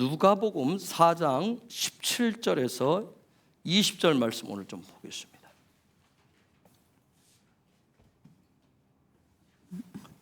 누가복음 4장 17절에서 20절 말씀 오늘 좀 보겠습니다.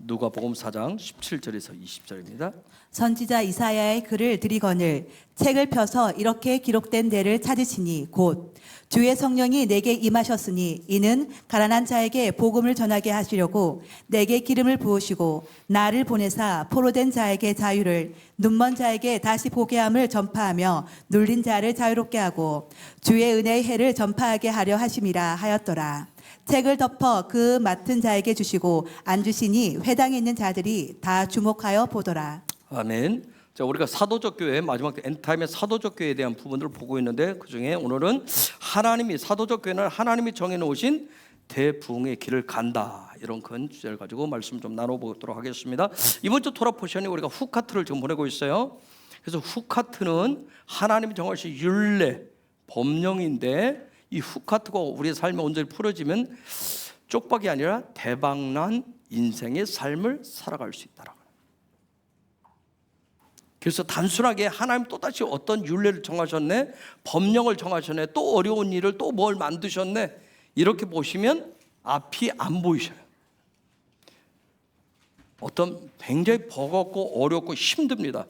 누가복음 4장 17절에서 20절입니다. 선지자 이사야의 글을 들이거늘 책을 펴서 이렇게 기록된 데를 찾으시니 곧 주의 성령이 내게 임하셨으니 이는 가난한 자에게 복음을 전하게 하시려고 내게 기름을 부으시고 나를 보내사 포로된 자에게 자유를 눈먼 자에게 다시 보게 함을 전파하며 눌린 자를 자유롭게 하고 주의 은혜의 해를 전파하게 하려 하심이라 하였더라. 책을 덮어 그 맡은 자에게 주시고 안 주시니 회당에 있는 자들이 다 주목하여 보더라. 아멘. 자, 우리가 사도적 교회 마지막 때 엔타임의 사도적 교회에 대한 부분들을 보고 있는데 그 중에 오늘은 하나님이 사도적 교회는 하나님이 정해놓으신 대부흥의 길을 간다, 이런 큰 주제를 가지고 말씀 좀 나눠보도록 하겠습니다. 이번 주 토라 포션에 우리가 후카트를 지금 보내고 있어요. 그래서 후카트는 하나님이 정하신 율례, 법령인데 이 후카트가 우리의 삶에 온전히 풀어지면 쪽박이 아니라 대박난 인생의 삶을 살아갈 수 있다라고. 그래서 단순하게 하나님 또다시 어떤 율례를 정하셨네, 법령을 정하셨네, 또 어려운 일을 또 뭘 만드셨네, 이렇게 보시면 앞이 안 보이셔요. 어떤 굉장히 버겁고 어렵고 힘듭니다.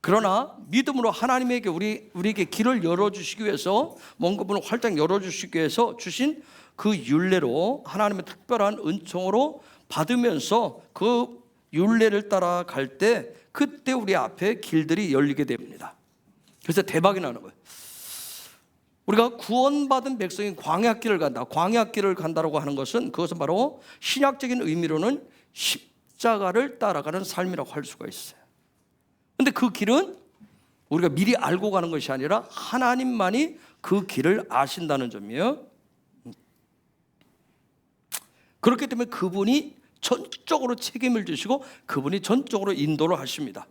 그러나 믿음으로 하나님에게 우리에게 길을 열어주시기 위해서, 먼 문을 활짝 열어주시기 위해서 주신 그 율례로 하나님의 특별한 은총으로 받으면서 그 율례를 따라갈 때 그때 우리 앞에 길들이 열리게 됩니다. 그래서 대박이 나는 거예요. 우리가 구원받은 백성이 광야길을 간다, 광야길을 간다라고 하는 것은 그것은 바로 신약적인 의미로는 십자가를 따라가는 삶이라고 할 수가 있어요. 근데 그 길은 우리가 미리 알고 가는 것이 아니라 하나님만이 그 길을 아신다는 점이에요. 그렇기 때문에 그분이 전적으로 책임을 지시고 그분이 전적으로 인도를 하십니다.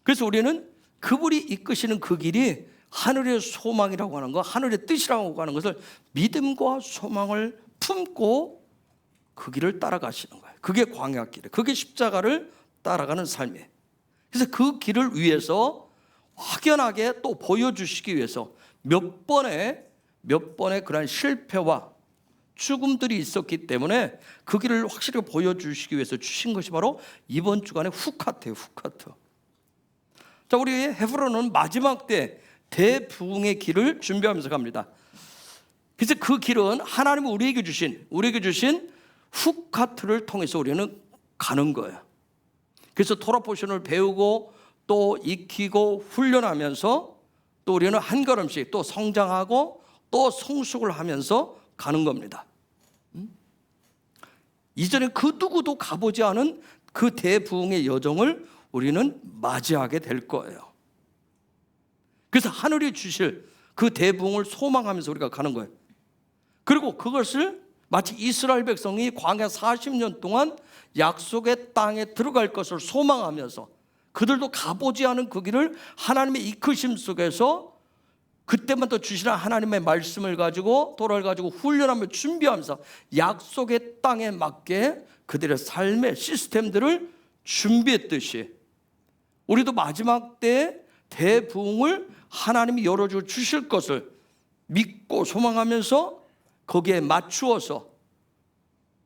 그래서 우리는 그분이 이끄시는 그 길이 하늘의 소망이라고 하는 것, 하늘의 뜻이라고 하는 것을 믿음과 소망을 품고 그 길을 따라가시는 거예요. 그게 광야길이에요. 그게 십자가를 따라가는 삶이에요. 그래서 그 길을 위해서 확연하게 또 보여주시기 위해서 몇 번의 그런 실패와 죽음들이 있었기 때문에 그 길을 확실히 보여주시기 위해서 주신 것이 바로 이번 주간의 후카트예요. 후카트. 자, 우리 헤브론은 마지막 때 대부흥의 길을 준비하면서 갑니다. 그래서 그 길은 하나님이 우리에게 주신 후카트를 통해서 우리는 가는 거예요. 그래서 토라 포션을 배우고 또 익히고 훈련하면서 또 우리는 한 걸음씩 또 성장하고 또 성숙을 하면서 가는 겁니다. 이전에 그 누구도 가보지 않은 그 대부흥의 여정을 우리는 맞이하게 될 거예요. 그래서 하늘이 주실 그 대부흥을 소망하면서 우리가 가는 거예요. 그리고 그것을 마치 이스라엘 백성이 광야 40년 동안 약속의 땅에 들어갈 것을 소망하면서 그들도 가보지 않은 그 길을 하나님의 이끄심 속에서 그때만 또 주시는 하나님의 말씀을 가지고 도라를 가지고 훈련하며 준비하면서 약속의 땅에 맞게 그들의 삶의 시스템들을 준비했듯이 우리도 마지막 때 대부흥을 하나님이 열어주실 것을 믿고 소망하면서 거기에 맞추어서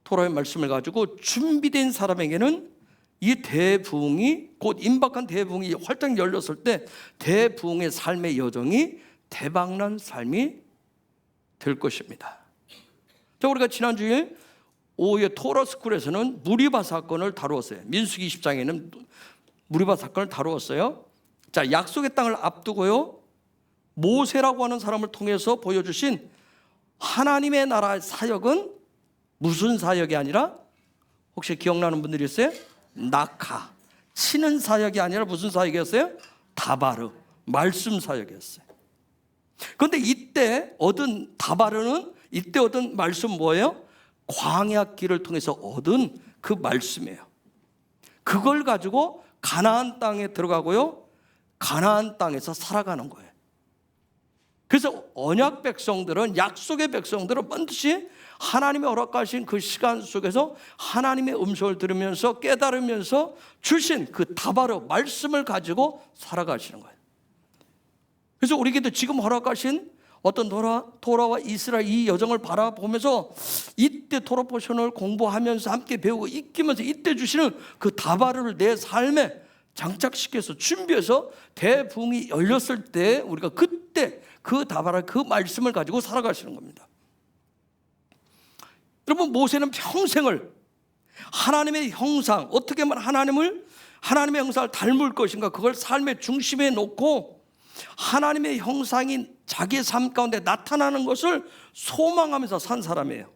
토라의 말씀을 가지고 준비된 사람에게는 이 대부흥이 곧 임박한 대부흥이 활짝 열렸을 때 대부흥의 삶의 여정이 대박난 삶이 될 것입니다. 자, 우리가 지난주에 오후에 토라스쿨에서는 무리바 사건을 다루었어요. 민수기 20장에는 무리바 사건을 다루었어요. 자, 약속의 땅을 앞두고요, 모세라고 하는 사람을 통해서 보여주신 하나님의 나라의 사역은 무슨 사역이 아니라 혹시 기억나는 분들이 있어요? 낙하, 치는 사역이 아니라 무슨 사역이었어요? 다바르, 말씀 사역이었어요. 그런데 이때 얻은 다바르는 이때 얻은 말씀 뭐예요? 광야길을 통해서 얻은 그 말씀이에요. 그걸 가지고 가나안 땅에 들어가고요, 가나안 땅에서 살아가는 거예요. 그래서 언약 백성들은, 약속의 백성들은 반드시 하나님의 허락하신 그 시간 속에서 하나님의 음성을 들으면서 깨달으면서 주신 그 다바로 말씀을 가지고 살아가시는 거예요. 그래서 우리에게도 지금 허락하신 어떤 토라와 이스라엘 이 여정을 바라보면서 이때 토라 포션을 공부하면서 함께 배우고 익히면서 이때 주시는 그 다바를 내 삶에 장착시켜서 준비해서 대붕이 열렸을 때 우리가 그때 그 다바라 그 말씀을 가지고 살아가시는 겁니다. 여러분, 모세는 평생을 하나님의 형상, 어떻게 하면 하나님의 형상을 닮을 것인가, 그걸 삶의 중심에 놓고 하나님의 형상이 자기의 삶 가운데 나타나는 것을 소망하면서 산 사람이에요.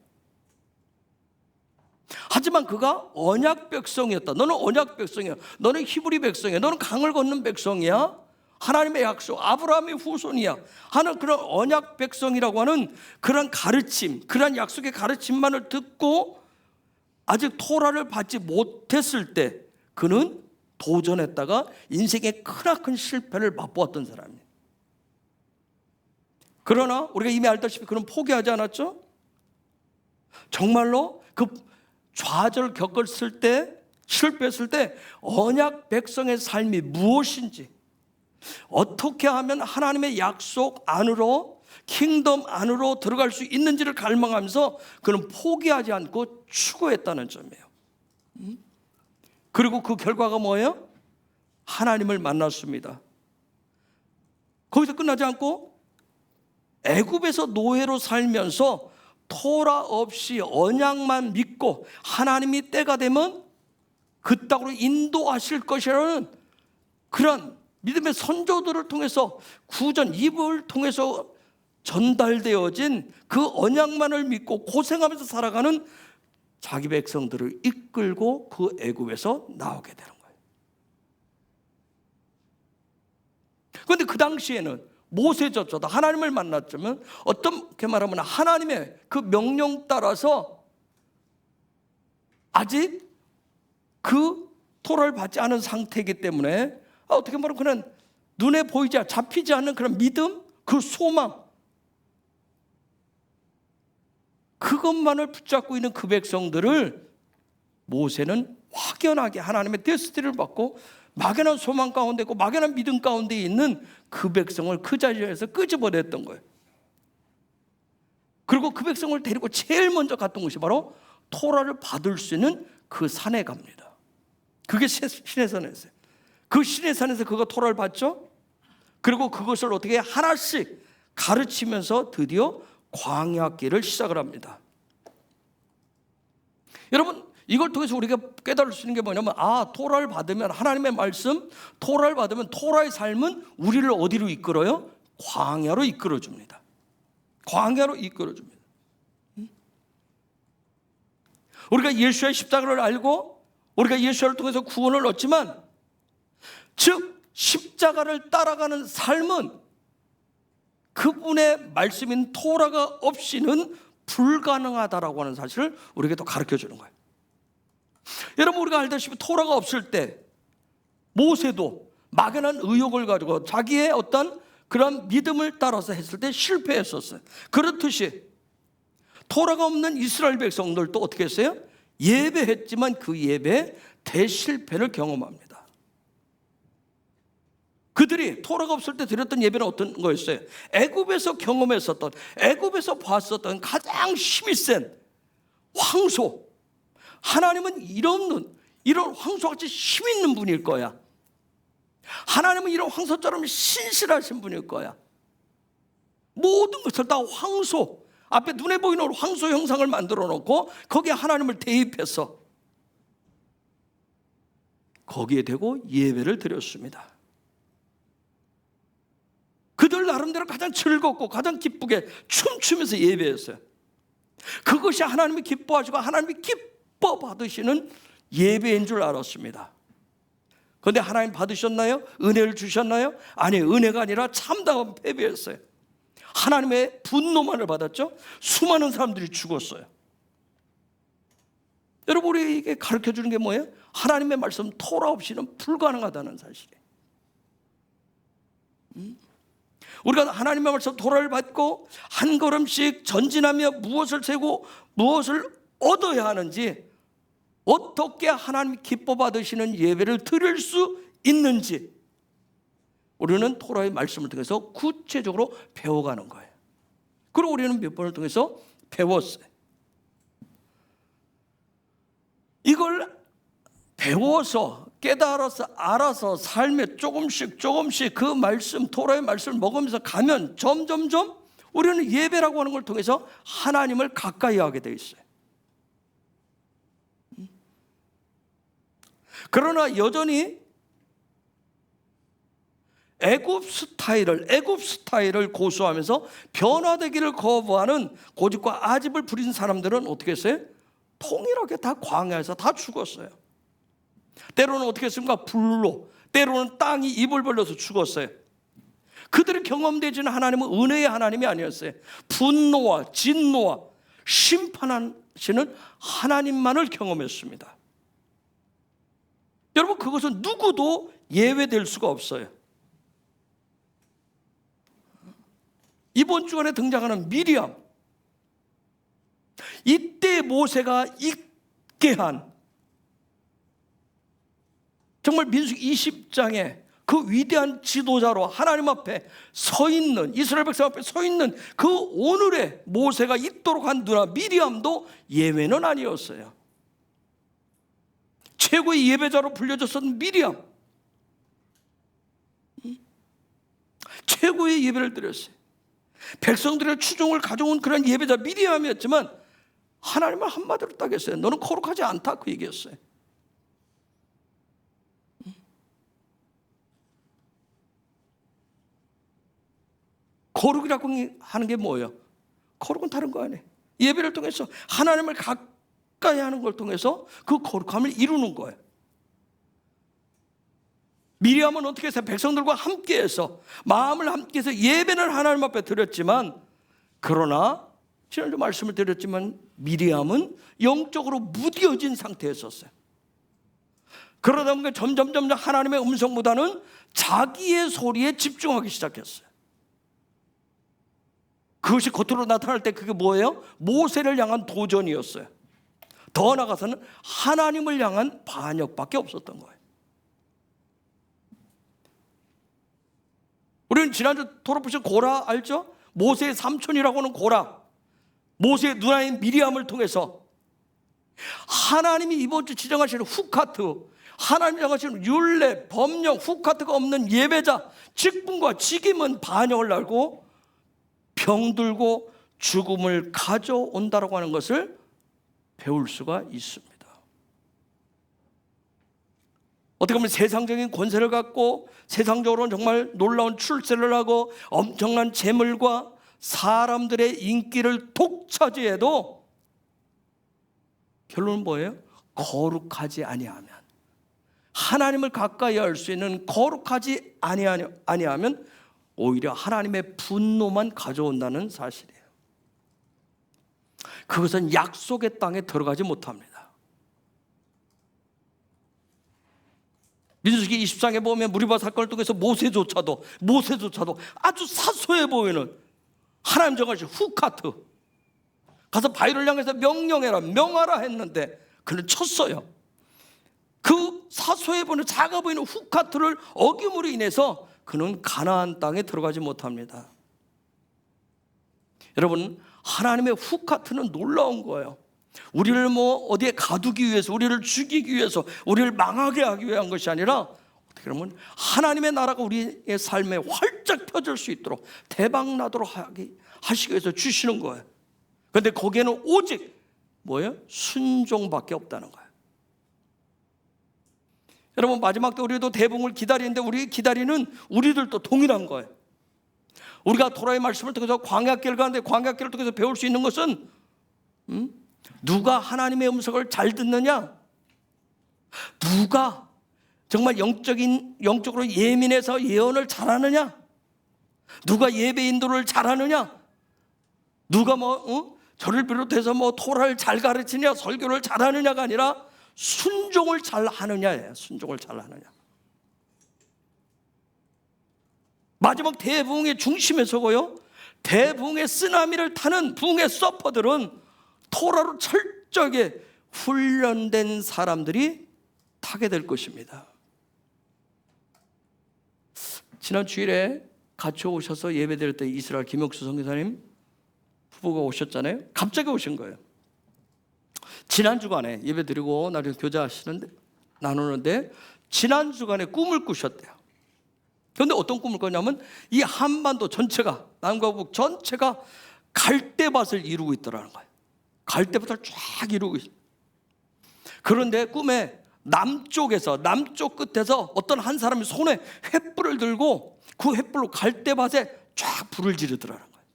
하지만 그가 언약 백성이었다. 너는 언약 백성이야. 너는 히브리 백성이야. 너는 강을 건넌 백성이야. 하나님의 약속, 아브라함의 후손이야 하는 그런 언약 백성이라고 하는 그런 가르침, 그런 약속의 가르침만을 듣고 아직 토라를 받지 못했을 때 그는 도전했다가 인생의 크나큰 실패를 맛보았던 사람이에요. 그러나 우리가 이미 알다시피 그는 포기하지 않았죠. 정말로 그 좌절을 겪었을 때, 실패했을 때 언약 백성의 삶이 무엇인지, 어떻게 하면 하나님의 약속 안으로, 킹덤 안으로 들어갈 수 있는지를 갈망하면서 그는 포기하지 않고 추구했다는 점이에요. 그리고 그 결과가 뭐예요? 하나님을 만났습니다. 거기서 끝나지 않고 애굽에서 노예로 살면서 토라 없이 언약만 믿고 하나님이 때가 되면 그 땅으로 인도하실 것이라는 그런 믿음의 선조들을 통해서 구전 입을 통해서 전달되어진 그 언약만을 믿고 고생하면서 살아가는 자기 백성들을 이끌고 그 애굽에서 나오게 되는 거예요. 그런데 그 당시에는 모세조차도 하나님을 만났지만 어떻게 말하면 하나님의 그 명령 따라서 아직 그 토라를 받지 않은 상태이기 때문에 어떻게 말하면 그런 눈에 보이지 잡히지 않는 그런 믿음, 그 소망, 그것만을 붙잡고 있는 그 백성들을 모세는 확연하게 하나님의 데스티니를 받고 막연한 소망 가운데 있고 막연한 믿음 가운데 있는 그 백성을 그 자리에서 끄집어냈던 거예요. 그리고 그 백성을 데리고 제일 먼저 갔던 곳이 바로 토라를 받을 수 있는 그 산에 갑니다. 그게 시내산이었어요. 그 시내산에서 그가 토라를 받죠. 그리고 그것을 어떻게 하나씩 가르치면서 드디어 광야길을 시작을 합니다. 여러분, 이걸 통해서 우리가 깨달을 수 있는 게 뭐냐면, 토라를 받으면, 하나님의 말씀, 토라를 받으면 토라의 삶은 우리를 어디로 이끌어요? 광야로 이끌어줍니다. 광야로 이끌어줍니다. 우리가 예수의 십자가를 알고 우리가 예수를 통해서 구원을 얻지만, 즉 십자가를 따라가는 삶은 그분의 말씀인 토라가 없이는 불가능하다라고 하는 사실을 우리에게 또 가르쳐 주는 거예요. 여러분, 우리가 알다시피 토라가 없을 때 모세도 막연한 의욕을 가지고 자기의 어떤 그런 믿음을 따라서 했을 때 실패했었어요. 그렇듯이 토라가 없는 이스라엘 백성들도 어떻게 했어요? 예배했지만 그 예배에 대실패를 경험합니다. 그들이 토라가 없을 때 드렸던 예배는 어떤 거였어요? 애굽에서 경험했었던, 애굽에서 봤었던 가장 힘이 센 황소. 하나님은 이런 황소같이 힘 있는 분일 거야. 하나님은 이런 황소처럼 신실하신 분일 거야. 모든 것을 다 황소, 앞에 눈에 보이는 황소 형상을 만들어 놓고 거기에 하나님을 대입해서 거기에 대고 예배를 드렸습니다. 그들 나름대로 가장 즐겁고 가장 기쁘게 춤추면서 예배했어요. 그것이 하나님이 기뻐하시고 하나님이 기뻐 받으시는 예배인 줄 알았습니다. 그런데 하나님 받으셨나요? 은혜를 주셨나요? 아니, 은혜가 아니라 참다운 패배였어요. 하나님의 분노만을 받았죠. 수많은 사람들이 죽었어요. 여러분, 우리에게 가르쳐주는 게 뭐예요? 하나님의 말씀 토라 없이는 불가능하다는 사실이에요. 우리가 하나님의 말씀 토라를 받고 한 걸음씩 전진하며 무엇을 세고 무엇을 얻어야 하는지, 어떻게 하나님 기뻐 받으시는 예배를 드릴 수 있는지 우리는 토라의 말씀을 통해서 구체적으로 배워가는 거예요. 그리고 우리는 몇 번을 통해서 배웠어요. 이걸 배워서 깨달아서 알아서 삶에 조금씩 그 말씀, 토라의 말씀을 먹으면서 가면 점점점 우리는 예배라고 하는 걸 통해서 하나님을 가까이 하게 돼 있어요. 그러나 여전히 애굽 스타일을 고수하면서 변화되기를 거부하는 고집과 아집을 부린 사람들은 어떻게 했어요? 통일하게 다 광야에서 다 죽었어요. 때로는 어떻게 했습니까? 불로, 때로는 땅이 입을 벌려서 죽었어요. 그들이 경험되지는 하나님은 은혜의 하나님이 아니었어요. 분노와 진노와 심판하시는 하나님만을 경험했습니다. 여러분, 그것은 누구도 예외될 수가 없어요. 이번 주간에 등장하는 미리암, 이때 모세가 있게 한 정말 민수기 20장에 그 위대한 지도자로 하나님 앞에 서 있는, 이스라엘 백성 앞에 서 있는 그 오늘의 모세가 있도록 한 누나 미리암도 예외는 아니었어요. 최고의 예배자로 불려졌었던 미리암, 최고의 예배를 드렸어요. 백성들의 추종을 가져온 그런 예배자 미리암이었지만 하나님은 한마디로 딱 했어요. 너는 거룩하지 않다, 그 얘기였어요. 거룩이라고 하는 게 뭐예요? 거룩은 다른 거 아니에요. 예배를 통해서 하나님을 가까이 하는 걸 통해서 그 거룩함을 이루는 거예요. 미리암은 어떻게 해서 백성들과 함께해서 마음을 함께해서 예배는 하나님 앞에 드렸지만, 그러나 지난주 말씀을 드렸지만 미리암은 영적으로 무뎌진 상태였었어요. 그러다 보니까 점점 하나님의 음성보다는 자기의 소리에 집중하기 시작했어요. 그것이 겉으로 나타날 때 그게 뭐예요? 모세를 향한 도전이었어요. 더 나아가서는 하나님을 향한 반역밖에 없었던 거예요. 우리는 지난주 토론보신 고라 알죠? 모세의 삼촌이라고 하는 고라, 모세의 누나인 미리암을 통해서 하나님이 이번 주 지정하시는 후카트, 하나님이 정하시는 율례, 법령, 후카트가 없는 예배자, 직분과 직임은 반역을 알고 병들고 죽음을 가져온다라고 하는 것을 배울 수가 있습니다. 어떻게 보면 세상적인 권세를 갖고 세상적으로는 정말 놀라운 출세를 하고 엄청난 재물과 사람들의 인기를 독차지해도 결론은 뭐예요? 거룩하지 아니하면, 하나님을 가까이 할 수 있는 거룩하지 아니하면 오히려 하나님의 분노만 가져온다는 사실이에요. 그것은 약속의 땅에 들어가지 못합니다. 민수기 20장에 보면 무리바 사건을 통해서 모세조차도 아주 사소해 보이는 하나님 정하신 후카트, 가서 바위를 향해서 명령해라, 명하라 했는데 그는 쳤어요. 그 사소해 보이는 작아 보이는 후카트를 어김으로 인해서 그는 가나안 땅에 들어가지 못합니다. 여러분, 하나님의 후카트는 놀라운 거예요. 우리를 어디에 가두기 위해서, 우리를 죽이기 위해서, 우리를 망하게 하기 위한 것이 아니라 어떻게 보면 하나님의 나라가 우리의 삶에 활짝 펴질 수 있도록 대박나도록 하시기 위해서 주시는 거예요. 그런데 거기에는 오직 뭐예요? 순종밖에 없다는 거예요. 여러분, 마지막 때 우리도 대붕을 기다리는데 우리 기다리는 우리들도 동일한 거예요. 우리가 토라의 말씀을 통해서 광야길을 가는데 광야길을 통해서 배울 수 있는 것은 누가 하나님의 음성을 잘 듣느냐, 누가 정말 영적으로 예민해서 예언을 잘하느냐, 누가 예배 인도를 잘하느냐, 누가 저를 비롯해서 토라를 잘 가르치냐, 설교를 잘하느냐가 아니라 순종을 잘 하느냐예요. 순종을 잘 하느냐. 마지막 대부흥의 중심에 서고요, 대부흥의 쓰나미를 타는 부흥의 서퍼들은 토라로 철저하게 훈련된 사람들이 타게 될 것입니다. 지난 주일에 같이 오셔서 예배드릴 때 이스라엘 김혁수 선교사님 부부가 오셨잖아요. 갑자기 오신 거예요. 지난 주간에 예배드리고 나중에 나누는데 지난 주간에 꿈을 꾸셨대요. 그런데 어떤 꿈을 꿨냐면 이 한반도 전체가, 남과 북 전체가 갈대밭을 이루고 있더라는 거예요. 갈대밭을 쫙 이루고 있어요. 그런데 꿈에 남쪽 끝에서 어떤 한 사람이 손에 횃불을 들고 그 횃불로 갈대밭에 쫙 불을 지르더라는 거예요.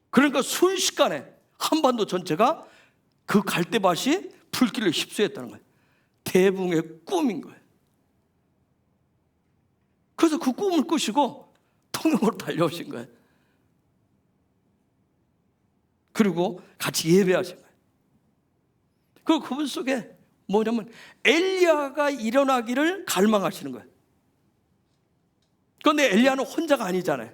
그러니까 순식간에 한반도 전체가 그 갈대밭이 불길을 휩수했다는 거예요. 대붕의 꿈인 거예요. 그래서 그 꿈을 꾸시고 통영으로 달려오신 거예요. 그리고 같이 예배하신 거예요. 그 그분 속에 뭐냐면 엘리야가 일어나기를 갈망하시는 거예요. 그런데 엘리야는 혼자가 아니잖아요.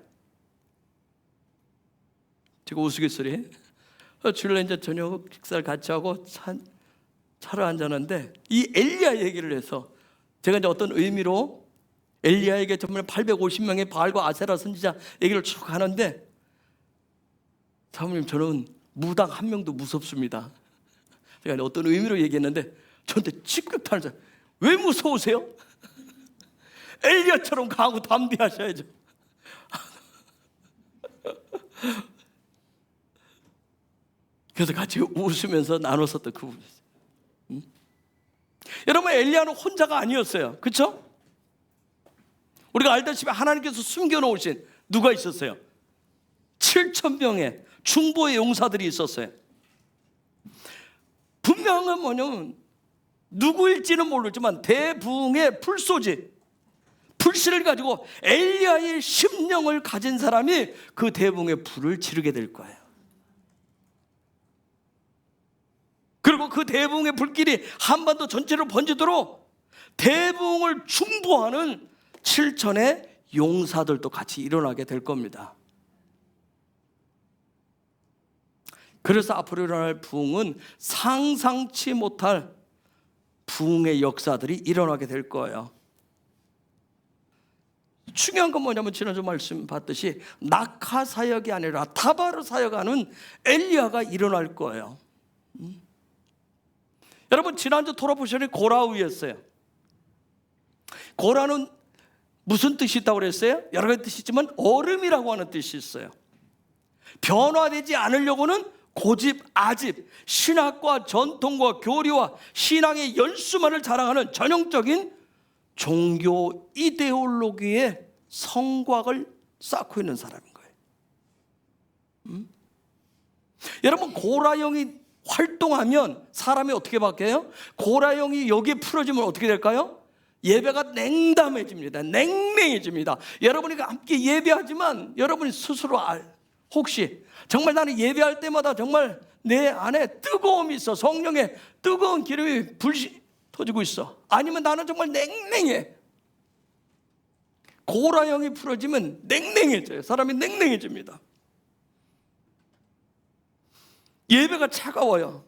제가 우스갯소리 주일날 이제 저녁 식사를 같이 하고 차를 앉았는데 이 엘리야 얘기를 해서 제가 이제 어떤 의미로 엘리야에게 정말 850명의 바알과 아세라 선지자 얘기를 쭉 하는데, 사모님 저는 무당 한 명도 무섭습니다. 제가 어떤 의미로 얘기했는데 저한테 직격탄을 쳐. 왜 무서우세요? 엘리야처럼 강하고 담대하셔야죠. 그래서 같이 웃으면서 나눴었던 그 부분이었어요. 여러분, 엘리야는 혼자가 아니었어요. 그렇죠? 우리가 알다시피 하나님께서 숨겨놓으신 누가 있었어요? 7,000명의 중보의 용사들이 있었어요. 분명한 건 뭐냐면 누구일지는 모르지만 대부흥의 불씨를 가지고 엘리야의 심령을 가진 사람이 그 대부흥의 불을 지르게 될 거예요. 그리고 그 대부흥의 불길이 한반도 전체로 번지도록 대부흥을 중보하는 7천의 용사들도 같이 일어나게 될 겁니다. 그래서 앞으로 일어날 부흥은 상상치 못할 부흥의 역사들이 일어나게 될 거예요. 중요한 건 뭐냐면 지난주 말씀 봤듯이 낙하 사역이 아니라 다바르 사역하는 엘리야가 일어날 거예요. 여러분, 지난주 토라 포션이 고라우였어요. 고라는 무슨 뜻이 있다고 그랬어요? 여러 가지 뜻이 있지만 얼음이라고 하는 뜻이 있어요. 변화되지 않으려고는 고집, 아집, 신학과 전통과 교리와 신앙의 연수만을 자랑하는 전형적인 종교 이데올로기의 성곽을 쌓고 있는 사람인 거예요. 여러분, 고라형이 활동하면 사람이 어떻게 바뀌어요? 고라형이 여기에 풀어지면 어떻게 될까요? 예배가 냉담해집니다. 냉랭해집니다. 여러분이 함께 예배하지만 여러분이 스스로 혹시 정말 나는 예배할 때마다 정말 내 안에 뜨거움이 있어, 성령의 뜨거운 기름이 불씨 터지고 있어, 아니면 나는 정말 냉랭해. 고라형이 풀어지면 냉랭해져요. 사람이 냉랭해집니다. 예배가 차가워요.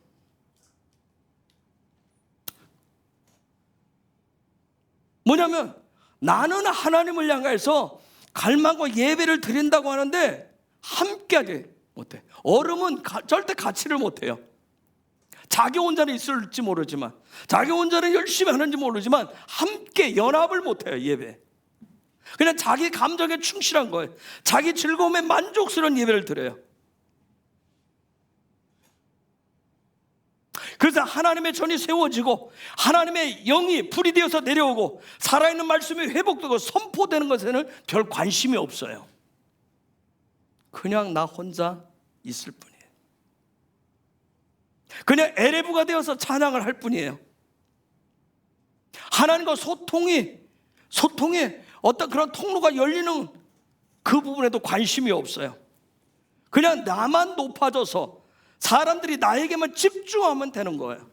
뭐냐면 나는 하나님을 향해서 갈망과 예배를 드린다고 하는데 함께하지 못해. 얼음은 절대 같이를 못해요. 자기 혼자는 있을지 모르지만, 자기 혼자는 열심히 하는지 모르지만 함께 연합을 못해요. 예배. 그냥 자기 감정에 충실한 거예요. 자기 즐거움에 만족스러운 예배를 드려요. 그래서 하나님의 전이 세워지고 하나님의 영이 불이 되어서 내려오고 살아있는 말씀이 회복되고 선포되는 것에는 별 관심이 없어요. 그냥 나 혼자 있을 뿐이에요. 그냥 에레브가 되어서 찬양을 할 뿐이에요. 하나님과 소통에 어떤 그런 통로가 열리는 그 부분에도 관심이 없어요. 그냥 나만 높아져서 사람들이 나에게만 집중하면 되는 거예요.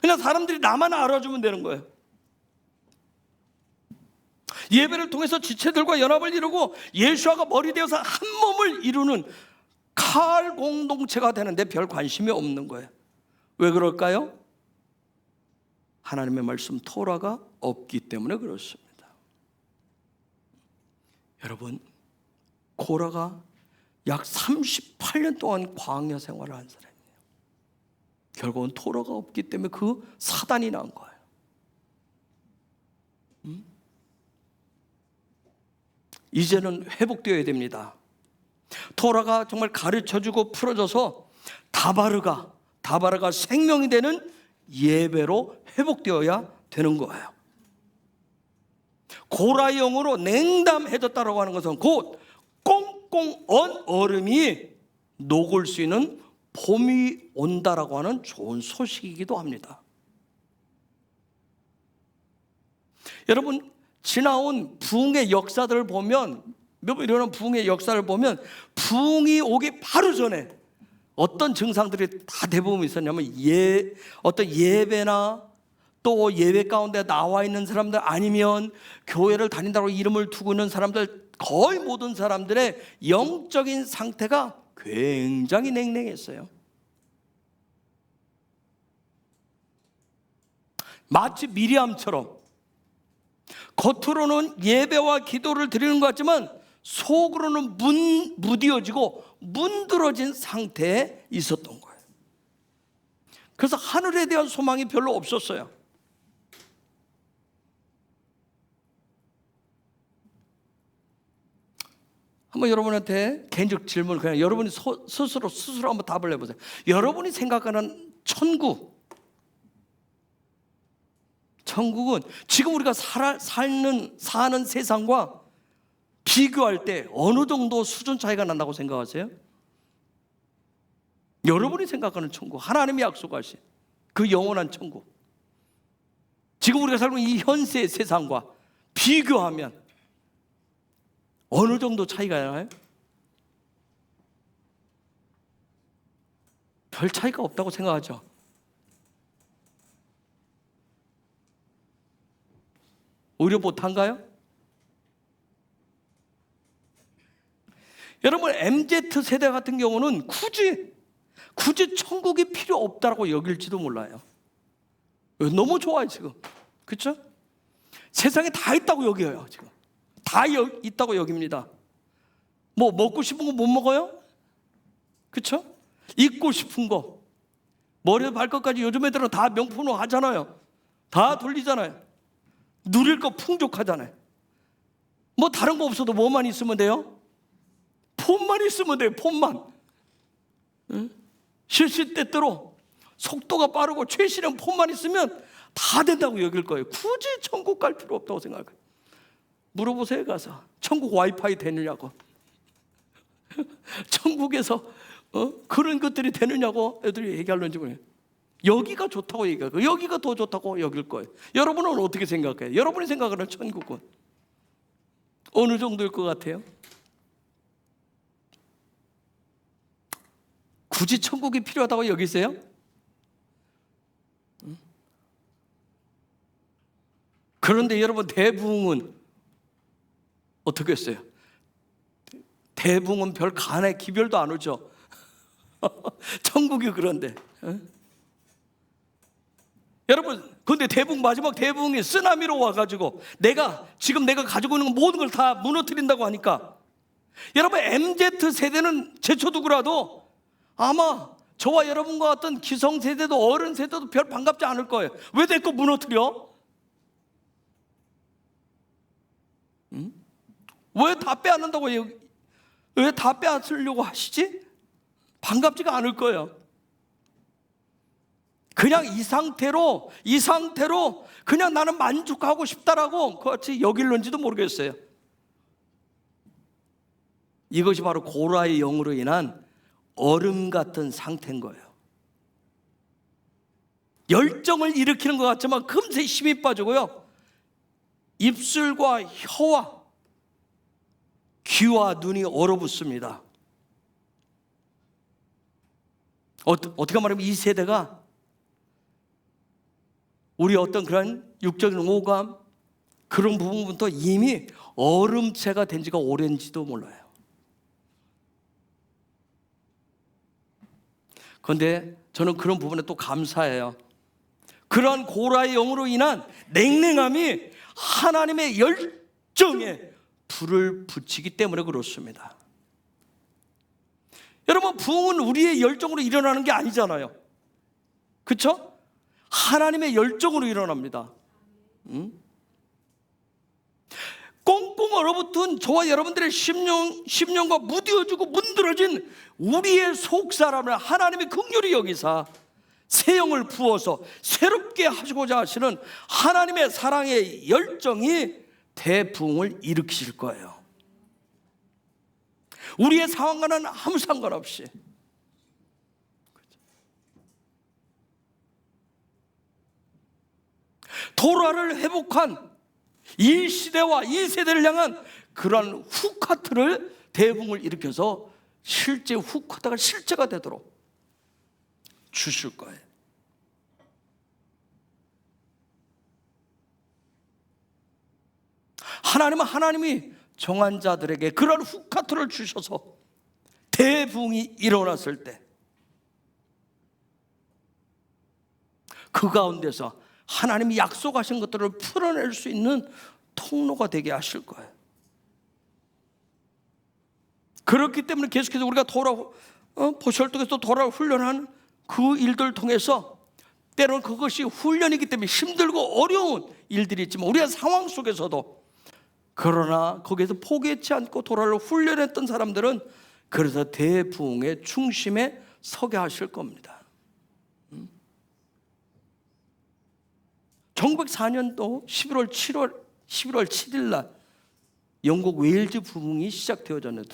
그냥 사람들이 나만 알아주면 되는 거예요. 예배를 통해서 지체들과 연합을 이루고 예수와가 머리 되어서 한 몸을 이루는 칼 공동체가 되는데 별 관심이 없는 거예요. 왜 그럴까요? 하나님의 말씀 토라가 없기 때문에 그렇습니다. 여러분, 고라가 약 38년 동안 광야 생활을 한 사람이에요. 결국은 토라가 없기 때문에 그 사단이 난 거예요. 이제는 회복되어야 됩니다. 토라가 정말 가르쳐주고 풀어줘서 다바르가 생명이 되는 예배로 회복되어야 되는 거예요. 고라의 영으로 냉담해졌다라고 하는 것은 곧 꽁꽁 언 얼음이 녹을 수 있는 봄이 온다라고 하는 좋은 소식이기도 합니다. 여러분, 지나온 부흥의 역사들을 보면, 이런 부흥의 역사를 보면 부흥이 오기 바로 전에 어떤 증상들이 다 대부분 있었냐면 어떤 예배나 또 예배 가운데 나와 있는 사람들, 아니면 교회를 다닌다고 이름을 두고 있는 사람들, 거의 모든 사람들의 영적인 상태가 굉장히 냉랭했어요. 마치 미리암처럼 겉으로는 예배와 기도를 드리는 것 같지만 속으로는 무디어지고 문드러진 상태에 있었던 거예요. 그래서 하늘에 대한 소망이 별로 없었어요. 한번 여러분한테 개인적 질문을 그냥 여러분이 스스로 한번 답을 해보세요. 여러분이 생각하는 천국은 지금 우리가 사는 세상과 비교할 때 어느 정도 수준 차이가 난다고 생각하세요? 여러분이 생각하는 천국, 하나님이 약속하신 그 영원한 천국, 지금 우리가 살고 있는 이 현세의 세상과 비교하면 어느 정도 차이가 나요? 별 차이가 없다고 생각하죠. 오히려 못한가요? 여러분, MZ세대 같은 경우는 굳이 천국이 필요 없다고 여길지도 몰라요. 너무 좋아요 지금. 그렇죠? 세상에 다 있다고 여겨요. 지금 다 있다고 여깁니다. 뭐 먹고 싶은 거 못 먹어요? 그렇죠? 입고 싶은 거, 머리에서 발끝까지 요즘 애들은 다 명품으로 하잖아요. 다 돌리잖아요. 누릴 거 풍족하잖아요. 뭐 다른 거 없어도 뭐만 있으면 돼요? 폰만 있으면 돼요. 폰만. 응? 실시때때로 속도가 빠르고 최신형 폰만 있으면 다 된다고 여길 거예요. 굳이 천국 갈 필요 없다고 생각해요. 물어보세요. 가서 천국 와이파이 되느냐고. 천국에서 그런 것들이 되느냐고 애들이 얘기하는지 모르겠어요. 여기가 좋다고 얘기하고 여기가 더 좋다고 여길 거예요. 여러분은 어떻게 생각해요? 여러분이 생각하는 천국은 어느 정도일 것 같아요? 굳이 천국이 필요하다고 여기세요? 그런데 여러분, 대부흥은 어떻게 했어요? 대부흥은 별 간에 기별도 안 오죠. 천국이 그런데. 여러분, 근데 마지막 대부흥이 쓰나미로 와가지고 지금 내가 가지고 있는 모든 걸 다 무너뜨린다고 하니까, 여러분, MZ세대는 제쳐두고라도 아마 저와 여러분과 같은 기성세대도 어른세대도 별 반갑지 않을 거예요. 왜 내 거 무너뜨려? 왜 다 빼앗는다고, 왜 다 빼앗으려고 하시지? 반갑지가 않을 거예요. 그냥 이 상태로 그냥 나는 만족하고 싶다라고 그같이 여길는지도 모르겠어요. 이것이 바로 고라의 영으로 인한 얼음 같은 상태인 거예요. 열정을 일으키는 것 같지만 금세 힘이 빠지고요, 입술과 혀와 귀와 눈이 얼어붙습니다. 어떻게 말하면 이 세대가 우리 어떤 그런 육적인 오감, 그런 부분부터 이미 얼음체가 된 지가 오랜지도 몰라요. 그런데 저는 그런 부분에 또 감사해요. 그러한 고라의 영으로 인한 냉랭함이 하나님의 열정에 불을 붙이기 때문에 그렇습니다. 여러분, 부흥은 우리의 열정으로 일어나는 게 아니잖아요. 그렇죠? 하나님의 열정으로 일어납니다. 꽁꽁 얼어붙은 저와 여러분들의 심령과 무뎌지고 문드러진 우리의 속사람을 하나님이 긍휼히 여기사 새 영을 부어서 새롭게 하시고자 하시는 하나님의 사랑의 열정이 대부흥을 일으키실 거예요. 우리의 상황과는 아무 상관없이. 도라를 회복한 이 시대와 이 세대를 향한 그러한 후카트를 대부흥을 일으켜서 실제 후카트가 실제가 되도록 주실 거예요. 하나님은 하나님이 정한 자들에게 그런 후카트를 주셔서 대부흥이 일어났을 때 그 가운데서 하나님이 약속하신 것들을 풀어낼 수 있는 통로가 되게 하실 거예요. 그렇기 때문에 계속해서 우리가 보혈통에서 돌아 훈련한 그 일들 통해서 때로는 그것이 훈련이기 때문에 힘들고 어려운 일들이 있지만 우리의 상황 속에서도 그러나 거기에서 포기하지 않고 도라를 훈련했던 사람들은 그래서 대부흥의 중심에 서게 하실 겁니다. 1904년도 11월 7일 날 영국 웨일즈 부흥이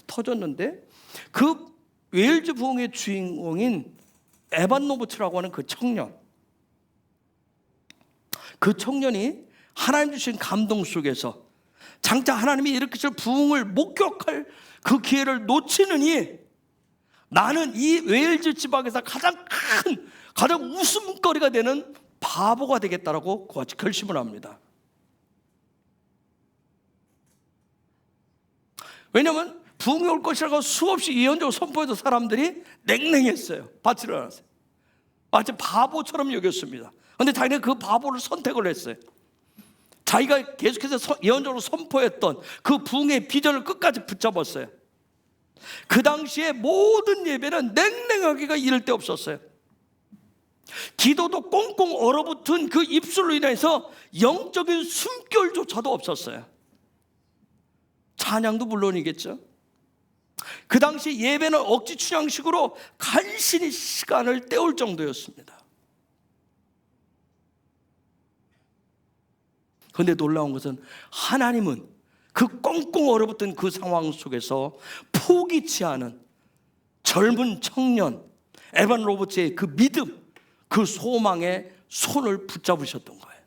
터졌는데 그 웨일즈 부흥의 주인공인 에반 로버츠라고 하는 그 청년이 하나님 주신 감동 속에서 장차 하나님이 일으키실 부흥을 목격할 그 기회를 놓치느니 나는 이 웨일즈 지방에서 가장 웃음거리가 되는 바보가 되겠다라고 그같이 결심을 합니다. 왜냐하면 부흥이 올 것이라고 수없이 예언적으로 선포해도 사람들이 냉랭했어요. 받지 않았어요. 마치 바보처럼 여겼습니다. 그런데 자기는 그 바보를 선택을 했어요. 자기가 계속해서 예언적으로 선포했던 그 부흥의 비전을 끝까지 붙잡았어요. 그 당시에 모든 예배는 냉랭하기가 이를 데 없었어요. 기도도 꽁꽁 얼어붙은 그 입술로 인해서 영적인 숨결조차도 없었어요. 찬양도 물론이겠죠. 그 당시 예배는 억지 춘향식으로 간신히 시간을 때울 정도였습니다. 그런데 놀라운 것은 하나님은 그 꽁꽁 얼어붙은 그 상황 속에서 포기치 않은 젊은 청년 에반 로버츠의 그 믿음, 그 소망의 손을 붙잡으셨던 거예요.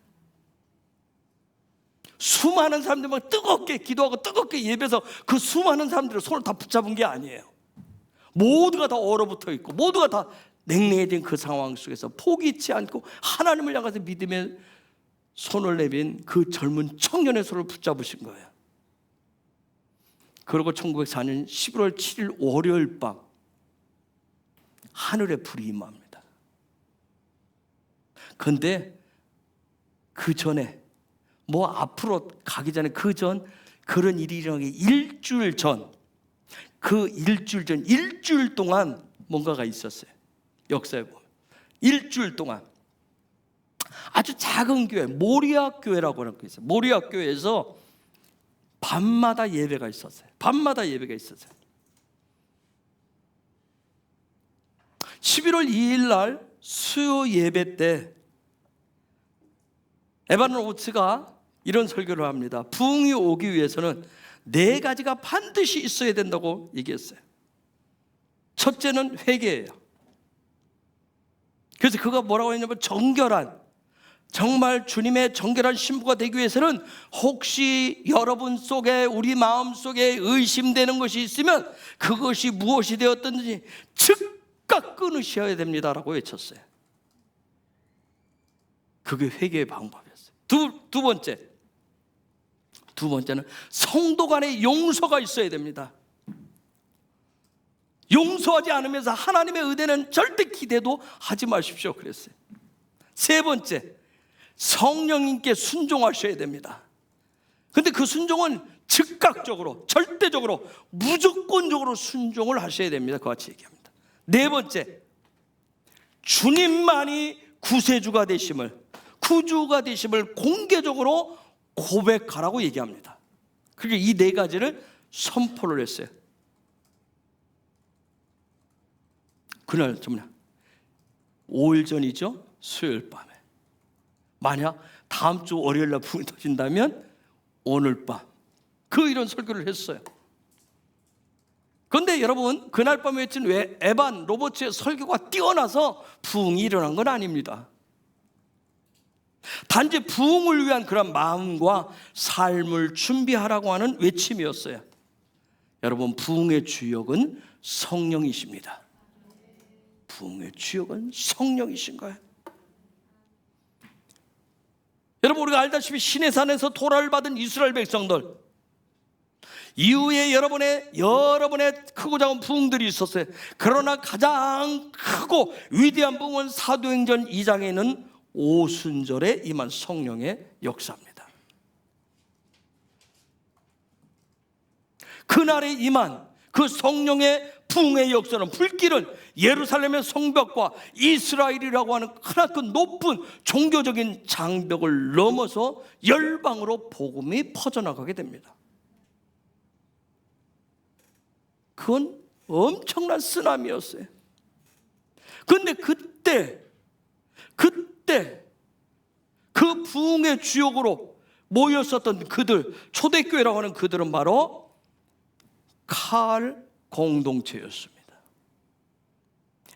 수많은 사람들이 막 뜨겁게 기도하고 뜨겁게 예배해서 그 수많은 사람들의 손을 다 붙잡은 게 아니에요. 모두가 다 얼어붙어 있고 모두가 다 냉랭해진 그 상황 속에서 포기치 않고 하나님을 향해서 믿음의 손을 내민 그 젊은 청년의 손을 붙잡으신 거예요. 그리고 1904년 11월 7일 월요일 밤 하늘에 불이 임합니다. 그런데 그 전에 앞으로 가기 전에 그런 일이 일어나기 일주일 전 일주일 동안 뭔가가 있었어요. 역사에 보면 일주일 동안 아주 작은 교회 모리아 교회라고 하는 게 있어요. 모리아 교회에서 밤마다 예배가 있었어요. 11월 2일 날 수요 예배 때 에반 로버츠가 이런 설교를 합니다. 부흥이 오기 위해서는 4가지가 반드시 있어야 된다고 얘기했어요. 첫째는 회개예요. 그래서 그가 뭐라고 했냐면 정말 주님의 정결한 신부가 되기 위해서는 혹시 여러분 속에 우리 마음 속에 의심되는 것이 있으면 그것이 무엇이 되었든지 즉각 끊으셔야 됩니다라고 외쳤어요. 그게 회개의 방법이었어요. 두 번째, 두 번째는 성도 간의 용서가 있어야 됩니다. 용서하지 않으면서 하나님의 은혜는 절대 기대도 하지 마십시오 그랬어요. 세 번째, 성령님께 순종하셔야 됩니다. 근데 그 순종은 즉각적으로, 절대적으로, 무조건적으로 순종을 하셔야 됩니다. 그와 같이 얘기합니다. 네 번째, 주님만이 구세주가 되심을, 구주가 되심을 공개적으로 고백하라고 얘기합니다. 그리고 이 네 가지를 선포를 했어요. 그날 정말 5일 전이죠. 수요일 밤에. 만약 다음 주 월요일 날 부흥이 터진다면 오늘 밤 그 이런 설교를 했어요. 그런데 여러분, 그날 밤에 외친 왜 에반 로버츠의 설교가 뛰어나서 부흥이 일어난 건 아닙니다. 단지 부흥을 위한 그런 마음과 삶을 준비하라고 하는 외침이었어요. 여러분, 부흥의 주역은 성령이십니다. 부흥의 주역은 성령이신가요? 여러분, 우리가 알다시피 시내산에서 토라를 받은 이스라엘 백성들, 이후에 여러분의 크고 작은 부흥들이 있었어요. 그러나 가장 크고 위대한 부흥은 사도행전 2장에 있는 오순절에 임한 성령의 역사입니다. 그날에 임한 그 성령의 부흥의 역사는 불길은 예루살렘의 성벽과 이스라엘이라고 하는 크나큰 높은 종교적인 장벽을 넘어서 열방으로 복음이 퍼져나가게 됩니다. 그건 엄청난 쓰나미였어요. 그런데 그때 그 부흥의 주역으로 모였었던 그들, 초대교회라고 하는 그들은 바로 칼 공동체였습니다.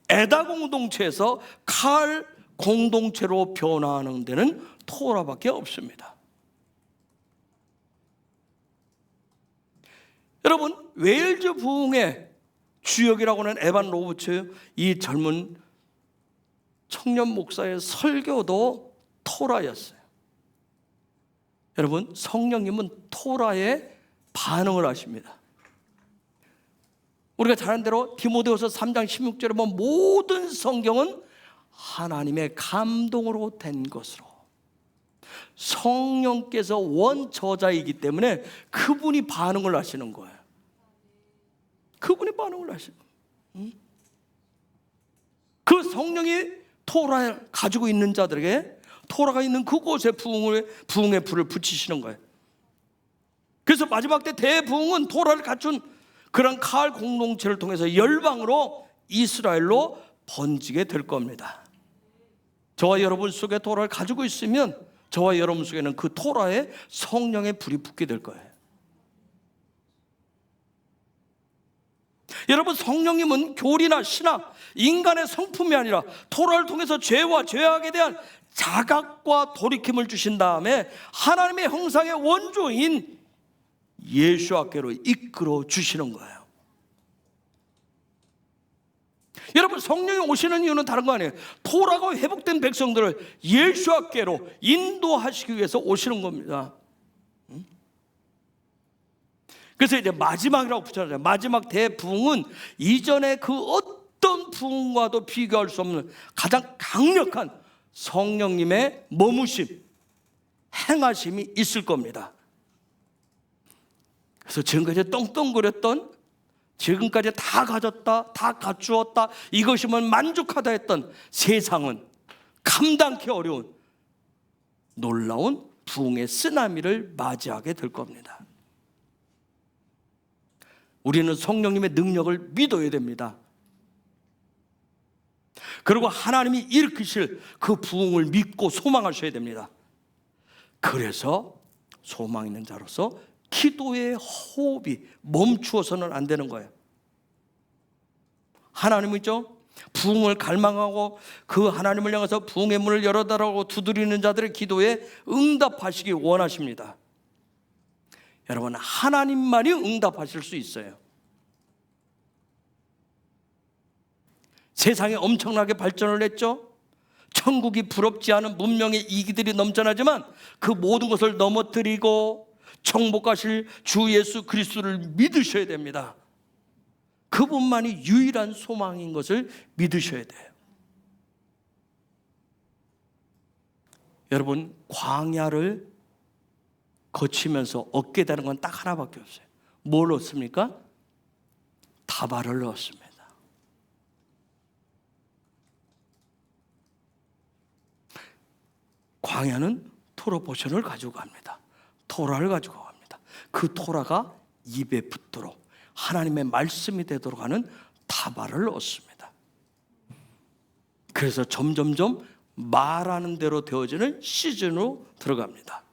에다 공동체에서 칼 공동체로 변화하는 데는 토라밖에 없습니다. 여러분, 웨일즈 부흥의 주역이라고 하는 에반 로버츠, 이 젊은 청년 목사의 설교도 토라였어요. 여러분, 성령님은 토라에 반응을 하십니다. 우리가 잘 아는 대로 디모데후서 3장 16절에 보면 모든 성경은 하나님의 감동으로 된 것으로, 성령께서 원저자이기 때문에 그분이 반응을 하시는 거예요. 그분이 반응을 하시는 거예요. 그 성령이 토라를 가지고 있는 자들에게 토라가 있는 그곳에 부흥의 불을 붙이시는 거예요. 그래서 마지막 때 대부흥은 토라를 갖춘 그런 칼 공동체를 통해서 열방으로 이스라엘로 번지게 될 겁니다. 저와 여러분 속에 토라를 가지고 있으면 저와 여러분 속에는 그 토라에 성령의 불이 붙게 될 거예요. 여러분, 성령님은 교리나 신학, 인간의 성품이 아니라 토라를 통해서 죄와 죄악에 대한 자각과 돌이킴을 주신 다음에 하나님의 형상의 원조인 예수께로 이끌어 주시는 거예요. 여러분, 성령이 오시는 이유는 다른 거 아니에요. 토라가 회복된 백성들을 예수께로 인도하시기 위해서 오시는 겁니다. 그래서 이제 마지막이라고 붙여놨어요. 마지막 대부흥은 이전의 그 어떤 부흥과도 비교할 수 없는 가장 강력한 성령님의 머무심, 행하심이 있을 겁니다. 그래서 지금까지 떵떵거렸던, 지금까지 다 가졌다, 다 갖추었다, 이것이면 만족하다 했던 세상은 감당하기 어려운 놀라운 부흥의 쓰나미를 맞이하게 될 겁니다. 우리는 성령님의 능력을 믿어야 됩니다. 그리고 하나님이 일으키실 그 부흥을 믿고 소망하셔야 됩니다. 그래서 소망 있는 자로서 기도의 호흡이 멈추어서는 안 되는 거예요. 하나님이죠, 부흥을 갈망하고 그 하나님을 향해서 부흥의 문을 열어달라고 두드리는 자들의 기도에 응답하시기 원하십니다. 여러분, 하나님만이 응답하실 수 있어요. 세상이 엄청나게 발전을 했죠. 천국이 부럽지 않은 문명의 이기들이 넘쳐나지만 그 모든 것을 넘어뜨리고 정복하실 주 예수 그리스도를 믿으셔야 됩니다. 그분만이 유일한 소망인 것을 믿으셔야 돼요. 여러분, 광야를 거치면서 얻게 되는 건 딱 하나밖에 없어요. 뭘 얻습니까? 다발을 얻습니다. 광야는 토라 포션을 가지고 갑니다. 토라를 가지고 갑니다. 그 토라가 입에 붙도록 하나님의 말씀이 되도록 하는 다발을 얻습니다. 그래서 점점점 말하는 대로 되어지는 시즌으로 들어갑니다.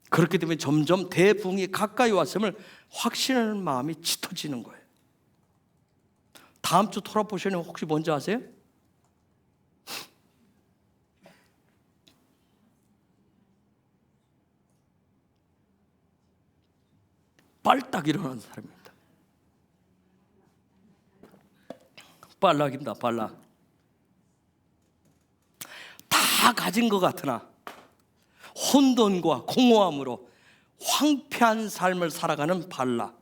그렇기 때문에 점점 대붕이 가까이 왔음을 확신하는 마음이 짙어지는 거예요. 다음 주 토라 포션이 혹시 뭔지 아세요? 빨딱 일어나는 사람입니다. 빨락입니다. 빨락. 다 가진 것 같으나 혼돈과 공허함으로 황폐한 삶을 살아가는 발락.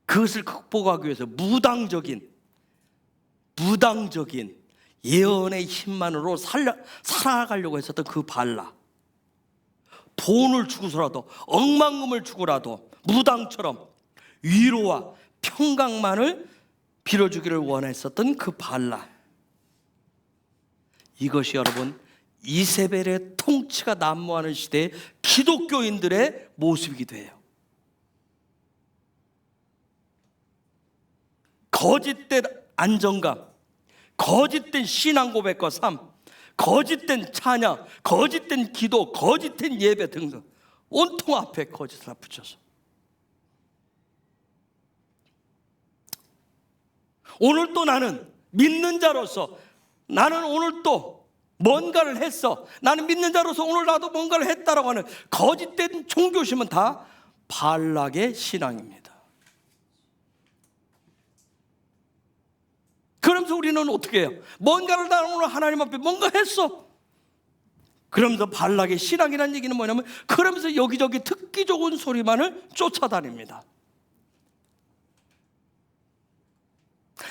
그것을 극복하기 위해서 무당적인 예언의 힘만으로 살아가려고 했었던 그 발락. 돈을 주고서라도, 억만금을 주고라도 무당처럼 위로와 평강만을 빌어주기를 원했었던 그 발락. 이것이 여러분 이세벨의 통치가 난무하는 시대의 기독교인들의 모습이기도 해요. 거짓된 안정감, 거짓된 신앙 고백과 삶, 거짓된 찬양, 거짓된 기도, 거짓된 예배 등등 온통 앞에 거짓을 붙여서 오늘 또 나는 믿는 자로서 나는 오늘 또 뭔가를 했어. 나는 믿는 자로서 오늘 나도 뭔가를 했다라고 하는 거짓된 종교심은 다 발락의 신앙입니다. 그러면서 우리는 어떻게 해요? 뭔가를 나 오늘 하나님 앞에 뭔가 했어. 그러면서 발락의 신앙이라는 얘기는 뭐냐면 그러면서 여기저기 듣기 좋은 소리만을 쫓아다닙니다.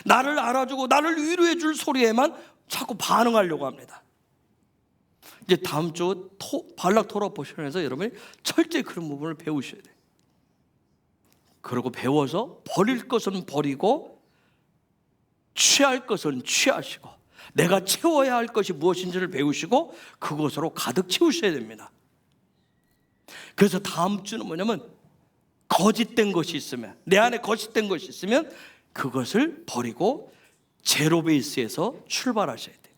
나를 알아주고 나를 위로해 줄 소리에만 자꾸 반응하려고 합니다. 이제 다음 주 발락 토라 포션에서 여러분이 철저히 그런 부분을 배우셔야 돼요. 그리고 배워서 버릴 것은 버리고 취할 것은 취하시고 내가 채워야 할 것이 무엇인지를 배우시고 그것으로 가득 채우셔야 됩니다. 그래서 다음 주는 뭐냐면 거짓된 것이 있으면, 내 안에 거짓된 것이 있으면 그것을 버리고 제로 베이스에서 출발하셔야 돼요.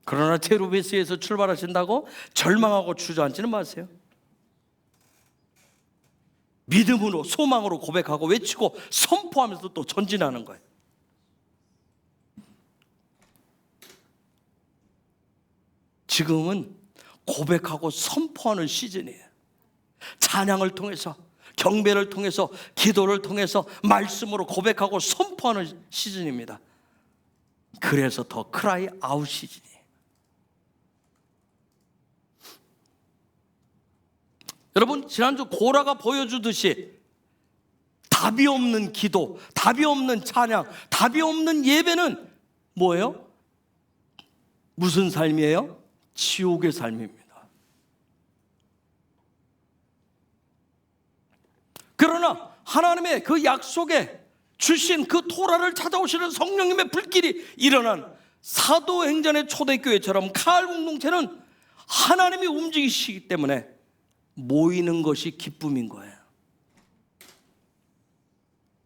그러나 제로 베이스에서 출발하신다고 절망하고 주저앉지는 마세요. 믿음으로, 소망으로 고백하고 외치고 선포하면서 또 전진하는 거예요. 지금은 고백하고 선포하는 시즌이에요. 찬양을 통해서, 경배를 통해서, 기도를 통해서 말씀으로 고백하고 선포하는 시즌입니다. 그래서 더 크라이 아웃 시즌이에요. 여러분, 지난주 고라가 보여주듯이 답이 없는 기도, 답이 없는 찬양, 답이 없는 예배는 뭐예요? 무슨 삶이에요? 지옥의 삶입니다. 그러나 하나님의 그 약속에 주신 그 토라를 찾아오시는 성령님의 불길이 일어난 사도행전의 초대교회처럼 카알 공동체는 하나님이 움직이시기 때문에 모이는 것이 기쁨인 거예요.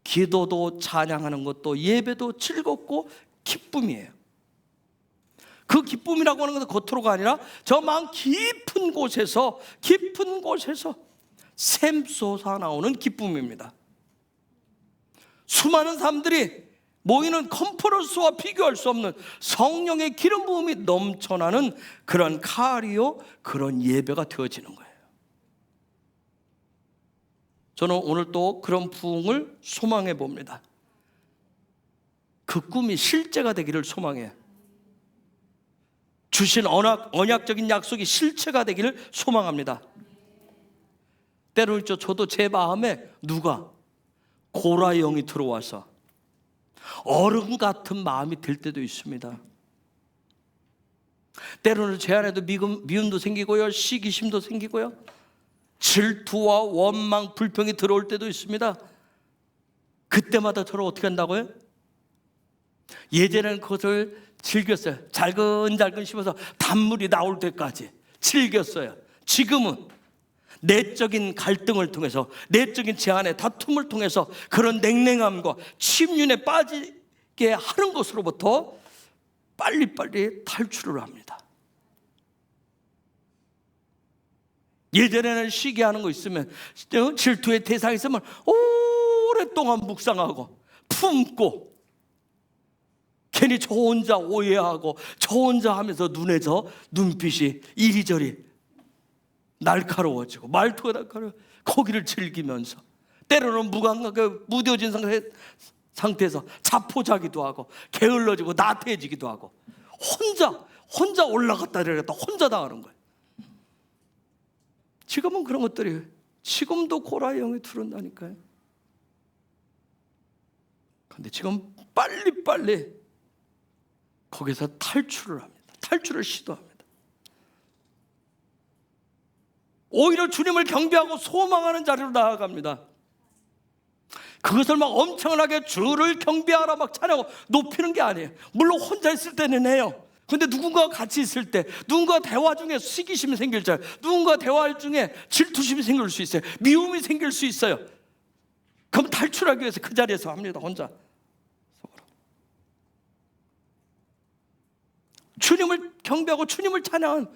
기도도 찬양하는 것도 예배도 즐겁고 기쁨이에요. 그 기쁨이라고 하는 것은 겉으로가 아니라 저 마음 깊은 곳에서 샘솟아 나오는 기쁨입니다. 수많은 사람들이 모이는 컨퍼런스와 비교할 수 없는 성령의 기름 부음이 넘쳐나는 그런 카리오, 그런 예배가 되어지는 거예요. 저는 오늘 또 그런 부흥을 소망해 봅니다. 그 꿈이 실제가 되기를 소망해요. 주신 언약적인 약속이 실체가 되기를 소망합니다. 때로 있죠. 저도 제 마음에 누가 고라의 영이 들어와서 어른 같은 마음이 들 때도 있습니다. 때로는 제 안에도 미움도 생기고요, 시기심도 생기고요, 질투와 원망, 불평이 들어올 때도 있습니다. 그때마다 저를 어떻게 한다고요? 예전에는 그것을 즐겼어요. 잘근잘근 씹어서 단물이 나올 때까지 즐겼어요. 지금은 내적인 갈등을 통해서, 내적인 제 안의 다툼을 통해서 그런 냉랭함과 침륜에 빠지게 하는 것으로부터 빨리빨리 탈출을 합니다. 예전에는 시기하는 거 있으면, 질투의 대상이 있으면 오랫동안 묵상하고 품고, 괜히 저 혼자 오해하고 저 혼자 하면서 눈에서 눈빛이 이리저리 날카로워지고 말투가 날카로워, 거기를 즐기면서 때로는 무감각하게 무뎌진 상태에서 자포자기도 하고 게을러지고 나태해지기도 하고 혼자 올라갔다 내려갔다 혼자 당하는 거예요. 지금은 그런 것들이 지금도 고라의 영이 들어온다니까요. 그런데 지금 빨리빨리 거기서 탈출을 합니다. 탈출을 시도합니다. 오히려 주님을 경배하고 소망하는 자리로 나아갑니다. 그것을 막 엄청나게 주를 경배하라 막 찬양하고 높이는 게 아니에요. 물론 혼자 있을 때는 해요. 근데 누군가와 같이 있을 때, 누군가 대화 중에 시기심이 생길 때, 누군가 대화 중에 질투심이 생길 수 있어요. 미움이 생길 수 있어요. 그럼 탈출하기 위해서 그 자리에서 합니다. 혼자. 주님을 경배하고 주님을 찬양한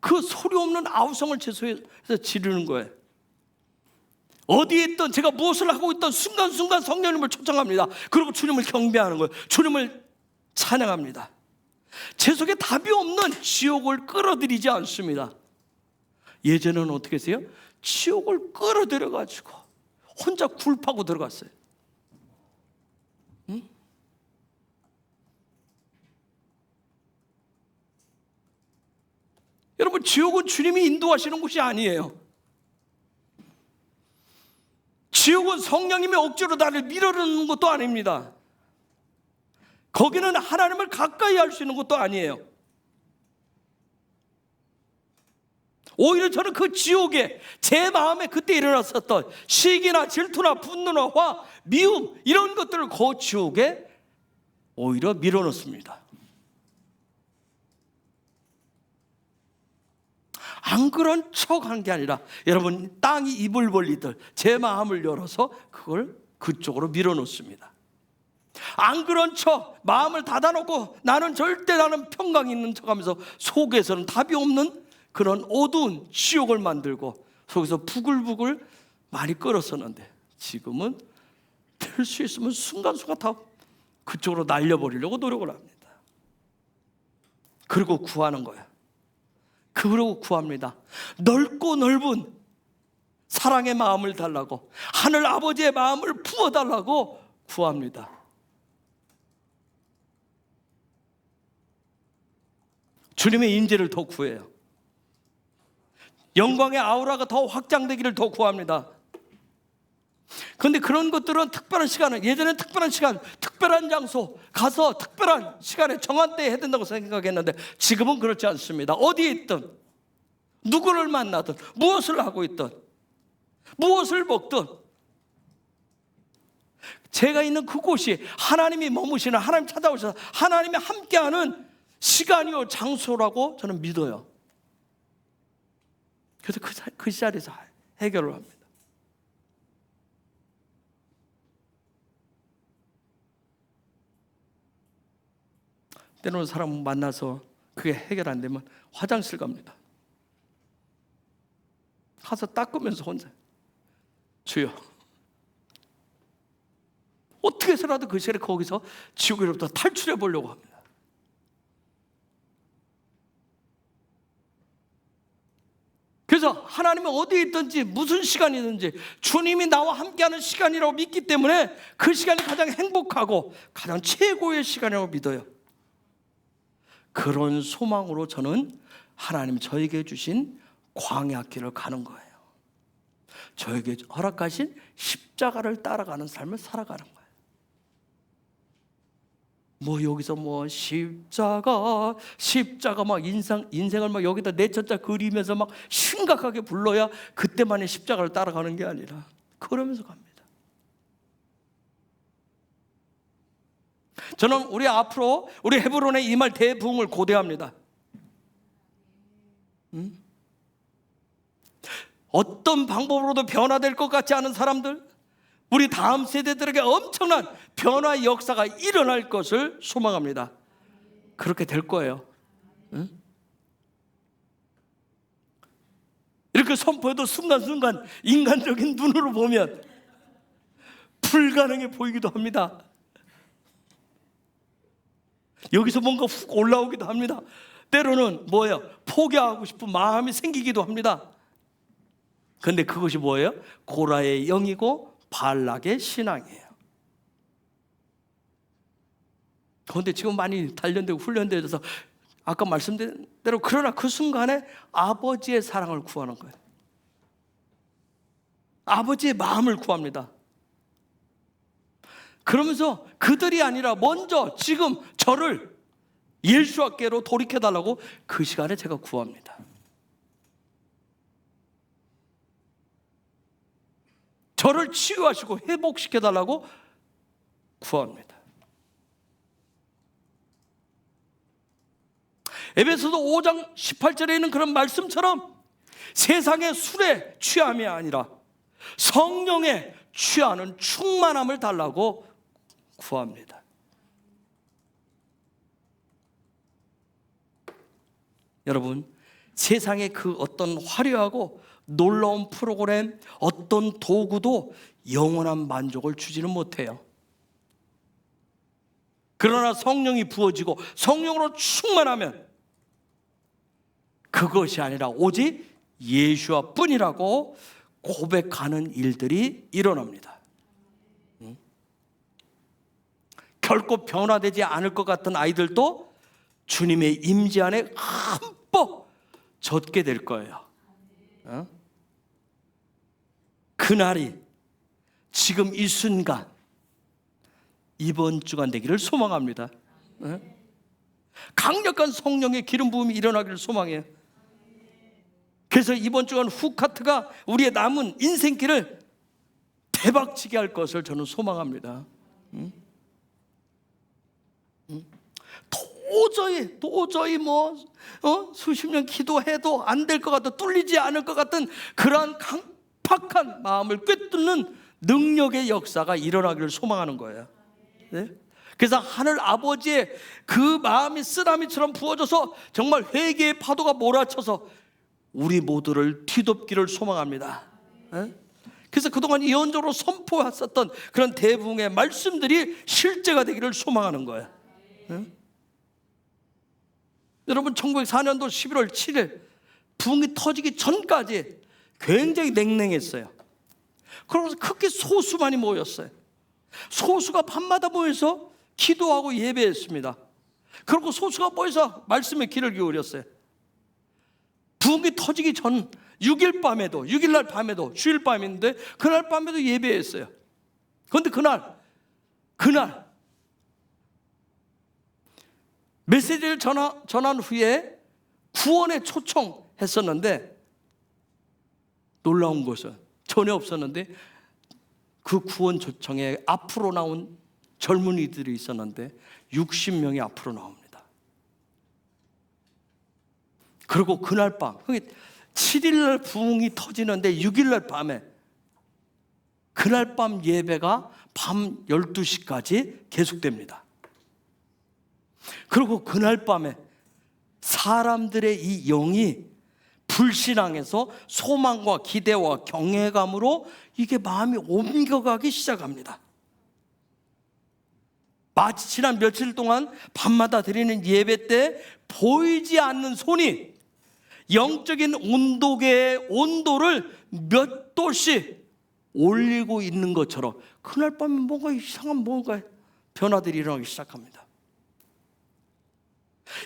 그 소리 없는 아우성을 제 속에서 지르는 거예요. 어디에 있든 제가 무엇을 하고 있든 순간순간 성령님을 초청합니다. 그리고 주님을 경배하는 거예요. 주님을 찬양합니다. 제 속에 답이 없는 지옥을 끌어들이지 않습니다. 예전에는 어떻게 했어요? 지옥을 끌어들여가지고 혼자 굴파고 들어갔어요. 응? 여러분, 지옥은 주님이 인도하시는 곳이 아니에요. 지옥은 성령님의 억지로 나를 밀어넣는 것도 아닙니다. 거기는 하나님을 가까이 할 수 있는 것도 아니에요. 오히려 저는 그 지옥에 제 마음에 그때 일어났었던 시기나 질투나 분노나 화, 미움 이런 것들을 그 지옥에 오히려 밀어넣습니다. 안 그런 척 한 게 아니라, 여러분, 땅이 입을 벌리듯 제 마음을 열어서 그걸 그쪽으로 밀어놓습니다. 안 그런 척 마음을 닫아놓고 나는 평강 있는 척하면서 속에서는 답이 없는 그런 어두운 지옥을 만들고 속에서 부글부글 많이 끓었었는데, 지금은 될 수 있으면 순간순간 다 그쪽으로 날려버리려고 노력을 합니다. 그리고 구하는 거야. 그러고 구합니다. 넓고 넓은 사랑의 마음을 달라고, 하늘 아버지의 마음을 부어달라고 구합니다. 주님의 인재를 더 구해요. 영광의 아우라가 더 확장되기를 더 구합니다. 그런데 그런 것들은 특별한 시간을, 예전에 특별한 시간, 특별한 장소 가서 특별한 시간에 정한 때에 해야 된다고 생각했는데, 지금은 그렇지 않습니다. 어디에 있든, 누구를 만나든, 무엇을 하고 있든, 무엇을 먹든 제가 있는 그곳이 하나님이 머무시는, 하나님 찾아오셔서 하나님이 함께하는 시간이요 장소라고 저는 믿어요. 그래서 그 자리에서 해결을 합니다. 때로는 사람 만나서 그게 해결 안 되면 화장실 갑니다. 가서 닦으면서 혼자, 주여, 어떻게 해서라도 그 시간에 거기서 지옥으로부터 탈출해 보려고 합니다. 그래서 하나님은 어디에 있든지 무슨 시간이든지 주님이 나와 함께하는 시간이라고 믿기 때문에 그 시간이 가장 행복하고 가장 최고의 시간이라고 믿어요. 그런 소망으로 저는 하나님 저에게 주신 광야길을 가는 거예요. 저에게 허락하신 십자가를 따라가는 삶을 살아가는 거예요. 뭐 여기서 뭐 십자가 막 인생을 막 여기다 내천자 그리면서 막 심각하게 불러야 그때만의 십자가를 따라가는 게 아니라 그러면서 갑니다. 저는 우리 앞으로 우리 헤브론에 임할 대부흥을 고대합니다. 어떤 방법으로도 변화될 것 같지 않은 사람들, 우리 다음 세대들에게 엄청난 변화의 역사가 일어날 것을 소망합니다. 그렇게 될 거예요. 이렇게 선포해도 순간순간 인간적인 눈으로 보면 불가능해 보이기도 합니다. 여기서 뭔가 훅 올라오기도 합니다. 때로는 뭐예요? 포기하고 싶은 마음이 생기기도 합니다. 그런데 그것이 뭐예요? 고라의 영이고 발락의 신앙이에요. 그런데 지금 많이 단련되고 훈련되어서 아까 말씀드린 대로 그러나 그 순간에 아버지의 사랑을 구하는 거예요. 아버지의 마음을 구합니다. 그러면서 그들이 아니라 먼저 지금 저를 예수께로 돌이켜달라고 그 시간에 제가 구합니다. 저를 치유하시고 회복시켜달라고 구합니다. 에베소서 5장 18절에 있는 그런 말씀처럼 세상의 술에 취함이 아니라 성령에 취하는 충만함을 달라고 구합니다. 여러분, 세상의 그 어떤 화려하고 놀라운 프로그램, 어떤 도구도 영원한 만족을 주지는 못해요. 그러나 성령이 부어지고 성령으로 충만하면 그것이 아니라 오직 예수와 뿐이라고 고백하는 일들이 일어납니다. 결코 변화되지 않을 것 같은 아이들도 주님의 임재 안에 흠뻑 젖게 될 거예요. 그날이 지금 이 순간 이번 주가 되기를 소망합니다. 강력한 성령의 기름 부음이 일어나기를 소망해요. 그래서 이번 주간 후카트가 우리의 남은 인생길을 대박치게 할 것을 저는 소망합니다. 도저히 수십 년 기도해도 안 될 것 같아, 뚫리지 않을 것 같은 그러한 강팍한 마음을 꿰뚫는 능력의 역사가 일어나기를 소망하는 거예요. 네? 그래서 하늘 아버지의 그 마음이 쓰나미처럼 부어져서 정말 회개의 파도가 몰아쳐서 우리 모두를 뒤덮기를 소망합니다. 네? 그래서 그동안 예언적으로 선포했었던 그런 대부흥의 말씀들이 실제가 되기를 소망하는 거예요. 네? 여러분, 1904년도 11월 7일 부흥이 터지기 전까지 굉장히 냉랭했어요. 그러면서 크게 소수만이 모였어요. 소수가 밤마다 모여서 기도하고 예배했습니다. 그리고 소수가 모여서 말씀에 귀를 기울였어요. 부흥이 터지기 전 6일 밤에도, 6일날 밤에도, 주일 밤인데 그날 밤에도 예배했어요. 그런데 그날 메시지를 전한 후에 구원에 초청했었는데 놀라운 것은 전혀 없었는데 그 구원 초청에 앞으로 나온 젊은이들이 있었는데 60명이 앞으로 나옵니다. 그리고 그날 밤, 7일날 부흥이 터지는데 6일날 밤에 그날 밤 예배가 밤 12시까지 계속됩니다. 그리고 그날 밤에 사람들의 이 영이 불신앙에서 소망과 기대와 경외감으로 이게 마음이 옮겨가기 시작합니다. 마치 지난 며칠 동안 밤마다 드리는 예배 때 보이지 않는 손이 영적인 온도계의 온도를 몇 도씩 올리고 있는 것처럼 그날 밤에 뭔가 이상한 변화들이 일어나기 시작합니다.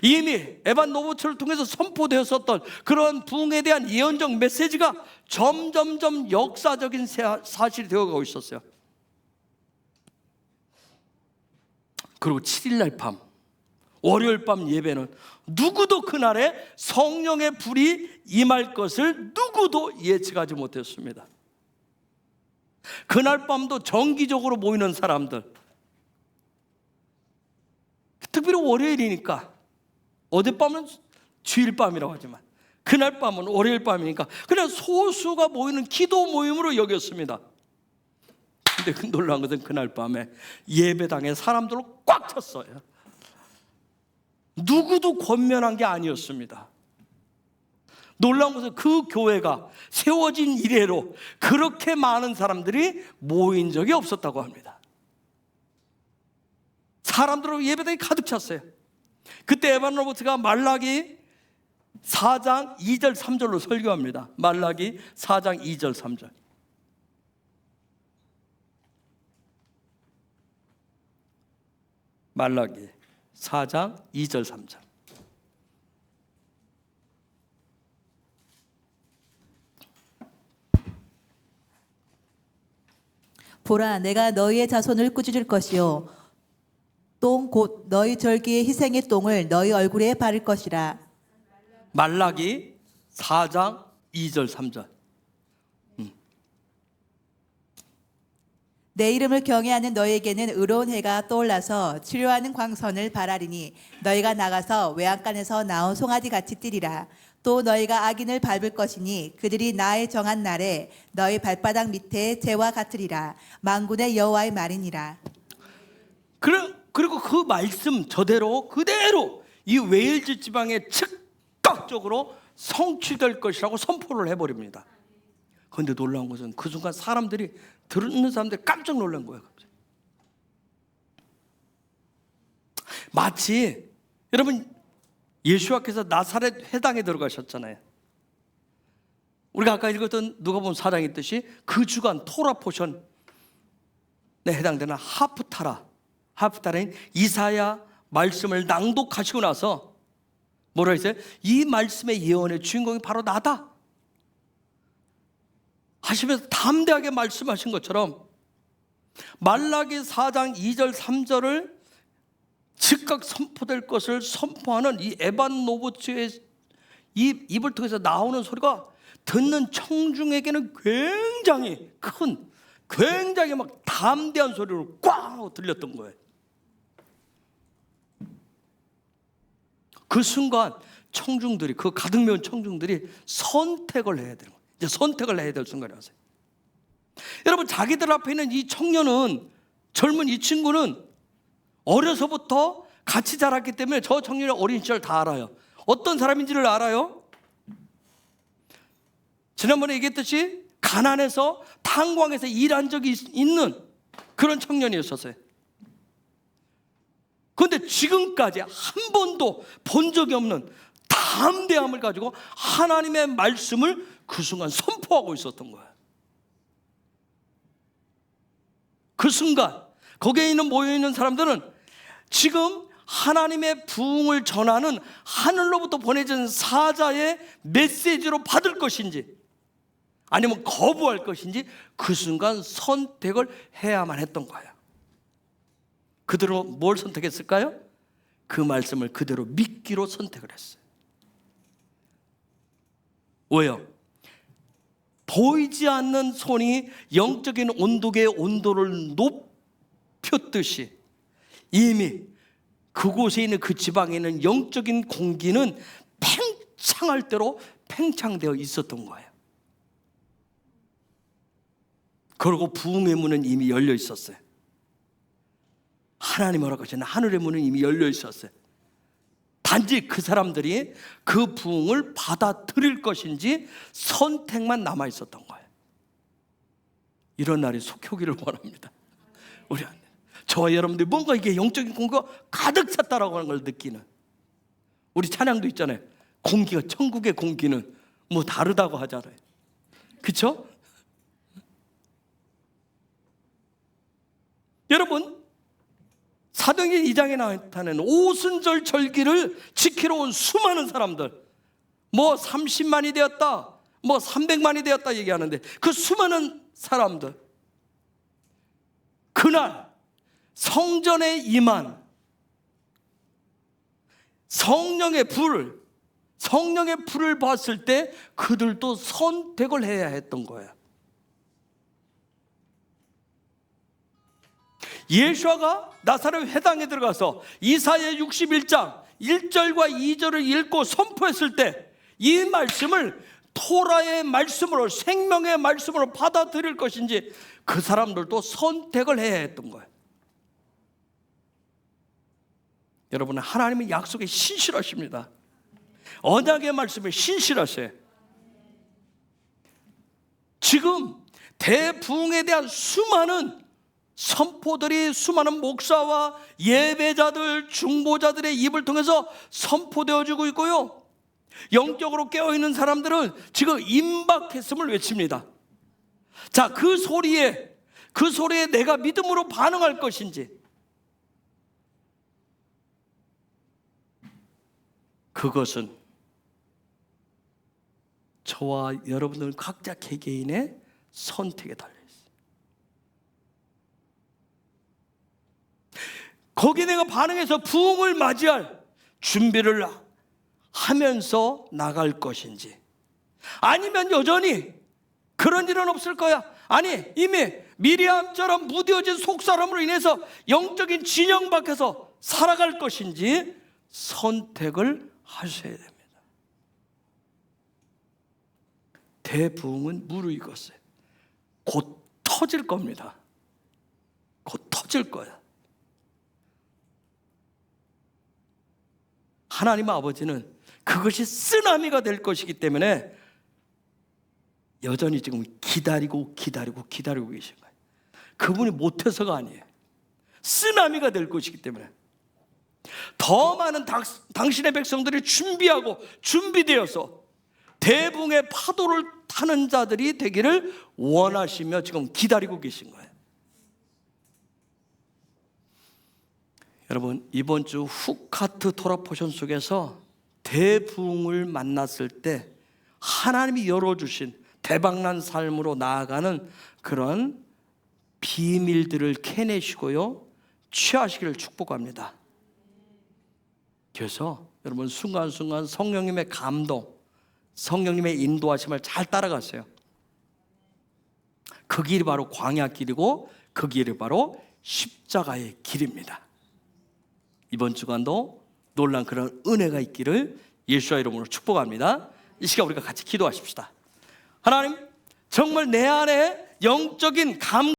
이미 에반 노보츠를 통해서 선포되었었던 그런 부흥에 대한 예언적 메시지가 점점점 역사적인 사실이 되어가고 있었어요. 그리고 7일날 밤, 월요일 밤 예배는 누구도 그날에 성령의 불이 임할 것을 누구도 예측하지 못했습니다. 그날 밤도 정기적으로 모이는 사람들, 특별히 월요일이니까, 어젯밤은 주일밤이라고 하지만 그날 밤은 월요일 밤이니까 그냥 소수가 모이는 기도 모임으로 여겼습니다. 근데 그 놀라운 것은 그날 밤에 예배당에 사람들로 꽉 찼어요. 누구도 권면한 게 아니었습니다. 놀라운 것은 그 교회가 세워진 이래로 그렇게 많은 사람들이 모인 적이 없었다고 합니다. 사람들로 예배당이 가득 찼어요. 그때 에반 로버트가 말라기 4장 2절 3절로 설교합니다. 말라기 4장 2절 3절. 말라기 4장 2절 3절. 보라, 내가 너희의 자손을 꾸짖을 것이요 똥 곧 너희 절기의 희생의 똥을 너희 얼굴에 바를 것이라. 말라기 4장 2절 3절. 내 이름을 경외하는 너희에게는 의로운 해가 떠올라서 치료하는 광선을 발하리니 너희가 나가서 외양간에서 나온 송아지 같이 뛰리라. 또 너희가 악인을 밟을 것이니 그들이 나의 정한 날에 너희 발바닥 밑에 재와 같으리라. 만군의 여호와의 말이니라. 그리고 그 말씀 그대로 이 웨일즈 지방에 즉각적으로 성취될 것이라고 선포를 해버립니다. 그런데 놀라운 것은 그 순간 듣는 사람들이 깜짝 놀란 거예요. 마치 여러분 예수와께서 나사렛 회당에 들어가셨잖아요. 우리가 아까 읽었던 누가복음 4장에 있듯이 그 주간 토라 포션에 해당되는 하프타라인 이사야 말씀을 낭독하시고 나서 뭐라 했어요? 이 말씀의 예언의 주인공이 바로 나다 하시면서 담대하게 말씀하신 것처럼 말라기 4장 2절 3절을 즉각 선포될 것을 선포하는 이 에반 노보츠의 이 입을 통해서 나오는 소리가 듣는 청중에게는 굉장히 막 담대한 소리로 꽝 하고 들렸던 거예요. 그 순간 청중들이, 그 가득 메운 청중들이 선택을 해야 되는 거예요. 이제 선택을 해야 될 순간이 왔어요. 여러분, 자기들 앞에 있는 이 청년은, 젊은 이 친구는 어려서부터 같이 자랐기 때문에 저 청년의 어린 시절 다 알아요. 어떤 사람인지를 알아요. 지난번에 얘기했듯이 가난해서 탄광에서 일한 적이 있는 그런 청년이었었어요. 그런데 지금까지 한 번도 본 적이 없는 담대함을 가지고 하나님의 말씀을 그 순간 선포하고 있었던 거예요. 그 순간 거기에 모여있는 사람들은 지금 하나님의 부흥을 전하는 하늘로부터 보내진 사자의 메시지로 받을 것인지 아니면 거부할 것인지 그 순간 선택을 해야만 했던 거예요. 그대로 뭘 선택했을까요? 그 말씀을 그대로 믿기로 선택을 했어요. 왜요? 보이지 않는 손이 영적인 온도계의 온도를 높였듯이 이미 그곳에 있는 그 지방에 있는 영적인 공기는 팽창할 대로 팽창되어 있었던 거예요. 그리고 부흥의 문은 이미 열려 있었어요. 하나님 허락하시는 하늘의 문은 이미 열려 있었어요. 단지 그 사람들이 그 부흥을 받아들일 것인지 선택만 남아 있었던 거예요. 이런 날이 속히 오기를 원합니다. 우리 안에 저와 여러분들이 뭔가 이게 영적인 공기가 가득 찼다라고 하는 걸 느끼는, 우리 찬양도 있잖아요. 공기가, 천국의 공기는 뭐 다르다고 하잖아요. 그렇죠? 여러분, 사도행전 2장에 나타나는 오순절 절기를 지키러 온 수많은 사람들, 뭐 30만이 되었다, 뭐 300만이 되었다 얘기하는데, 그 수많은 사람들, 그날 성전에 임한 성령의 불을 봤을 때 그들도 선택을 해야 했던 거예요. 예수아가 나사렛 회당에 들어가서 이사야 61장 1절과 2절을 읽고 선포했을 때 이 말씀을 토라의 말씀으로, 생명의 말씀으로 받아들일 것인지 그 사람들도 선택을 해야 했던 거예요. 여러분, 하나님의 약속에 신실하십니다. 언약의 말씀에 신실하세요. 지금 대부흥에 대한 수많은 선포들이, 수많은 목사와 예배자들, 중보자들의 입을 통해서 선포되어지고 있고요, 영적으로 깨어있는 사람들은 지금 임박했음을 외칩니다. 자, 그 소리에 내가 믿음으로 반응할 것인지, 그것은 저와 여러분들 각자 개개인의 선택에 달려 있어요. 거기에 내가 반응해서 부흥을 맞이할 준비를 하면서 나갈 것인지, 아니면 여전히 그런 일은 없을 거야, 아니 이미 미리암처럼 무뎌진 속사람으로 인해서 영적인 진영 밖에서 살아갈 것인지 선택을 하셔야 됩니다. 대부흥은 무르익었어요. 곧 터질 겁니다. 곧 터질 거야. 하나님 아버지는 그것이 쓰나미가 될 것이기 때문에 여전히 지금 기다리고 계신 거예요. 그분이 못해서가 아니에요. 쓰나미가 될 것이기 때문에 더 많은 당신의 백성들이 준비되어서 대붕의 파도를 타는 자들이 되기를 원하시며 지금 기다리고 계신 거예요. 여러분, 이번 주 후카트 토라포션 속에서 대붕을 만났을 때 하나님이 열어주신 대박난 삶으로 나아가는 그런 비밀들을 캐내시고요, 취하시기를 축복합니다. 그래서 여러분, 순간순간 성령님의 감동, 성령님의 인도하심을 잘 따라가세요. 그 길이 바로 광야 길이고 그 길이 바로 십자가의 길입니다. 이번 주간도 놀란 그런 은혜가 있기를 예수와 이름으로 축복합니다. 이 시간 우리가 같이 기도하십시다. 하나님, 정말 내 안에 영적인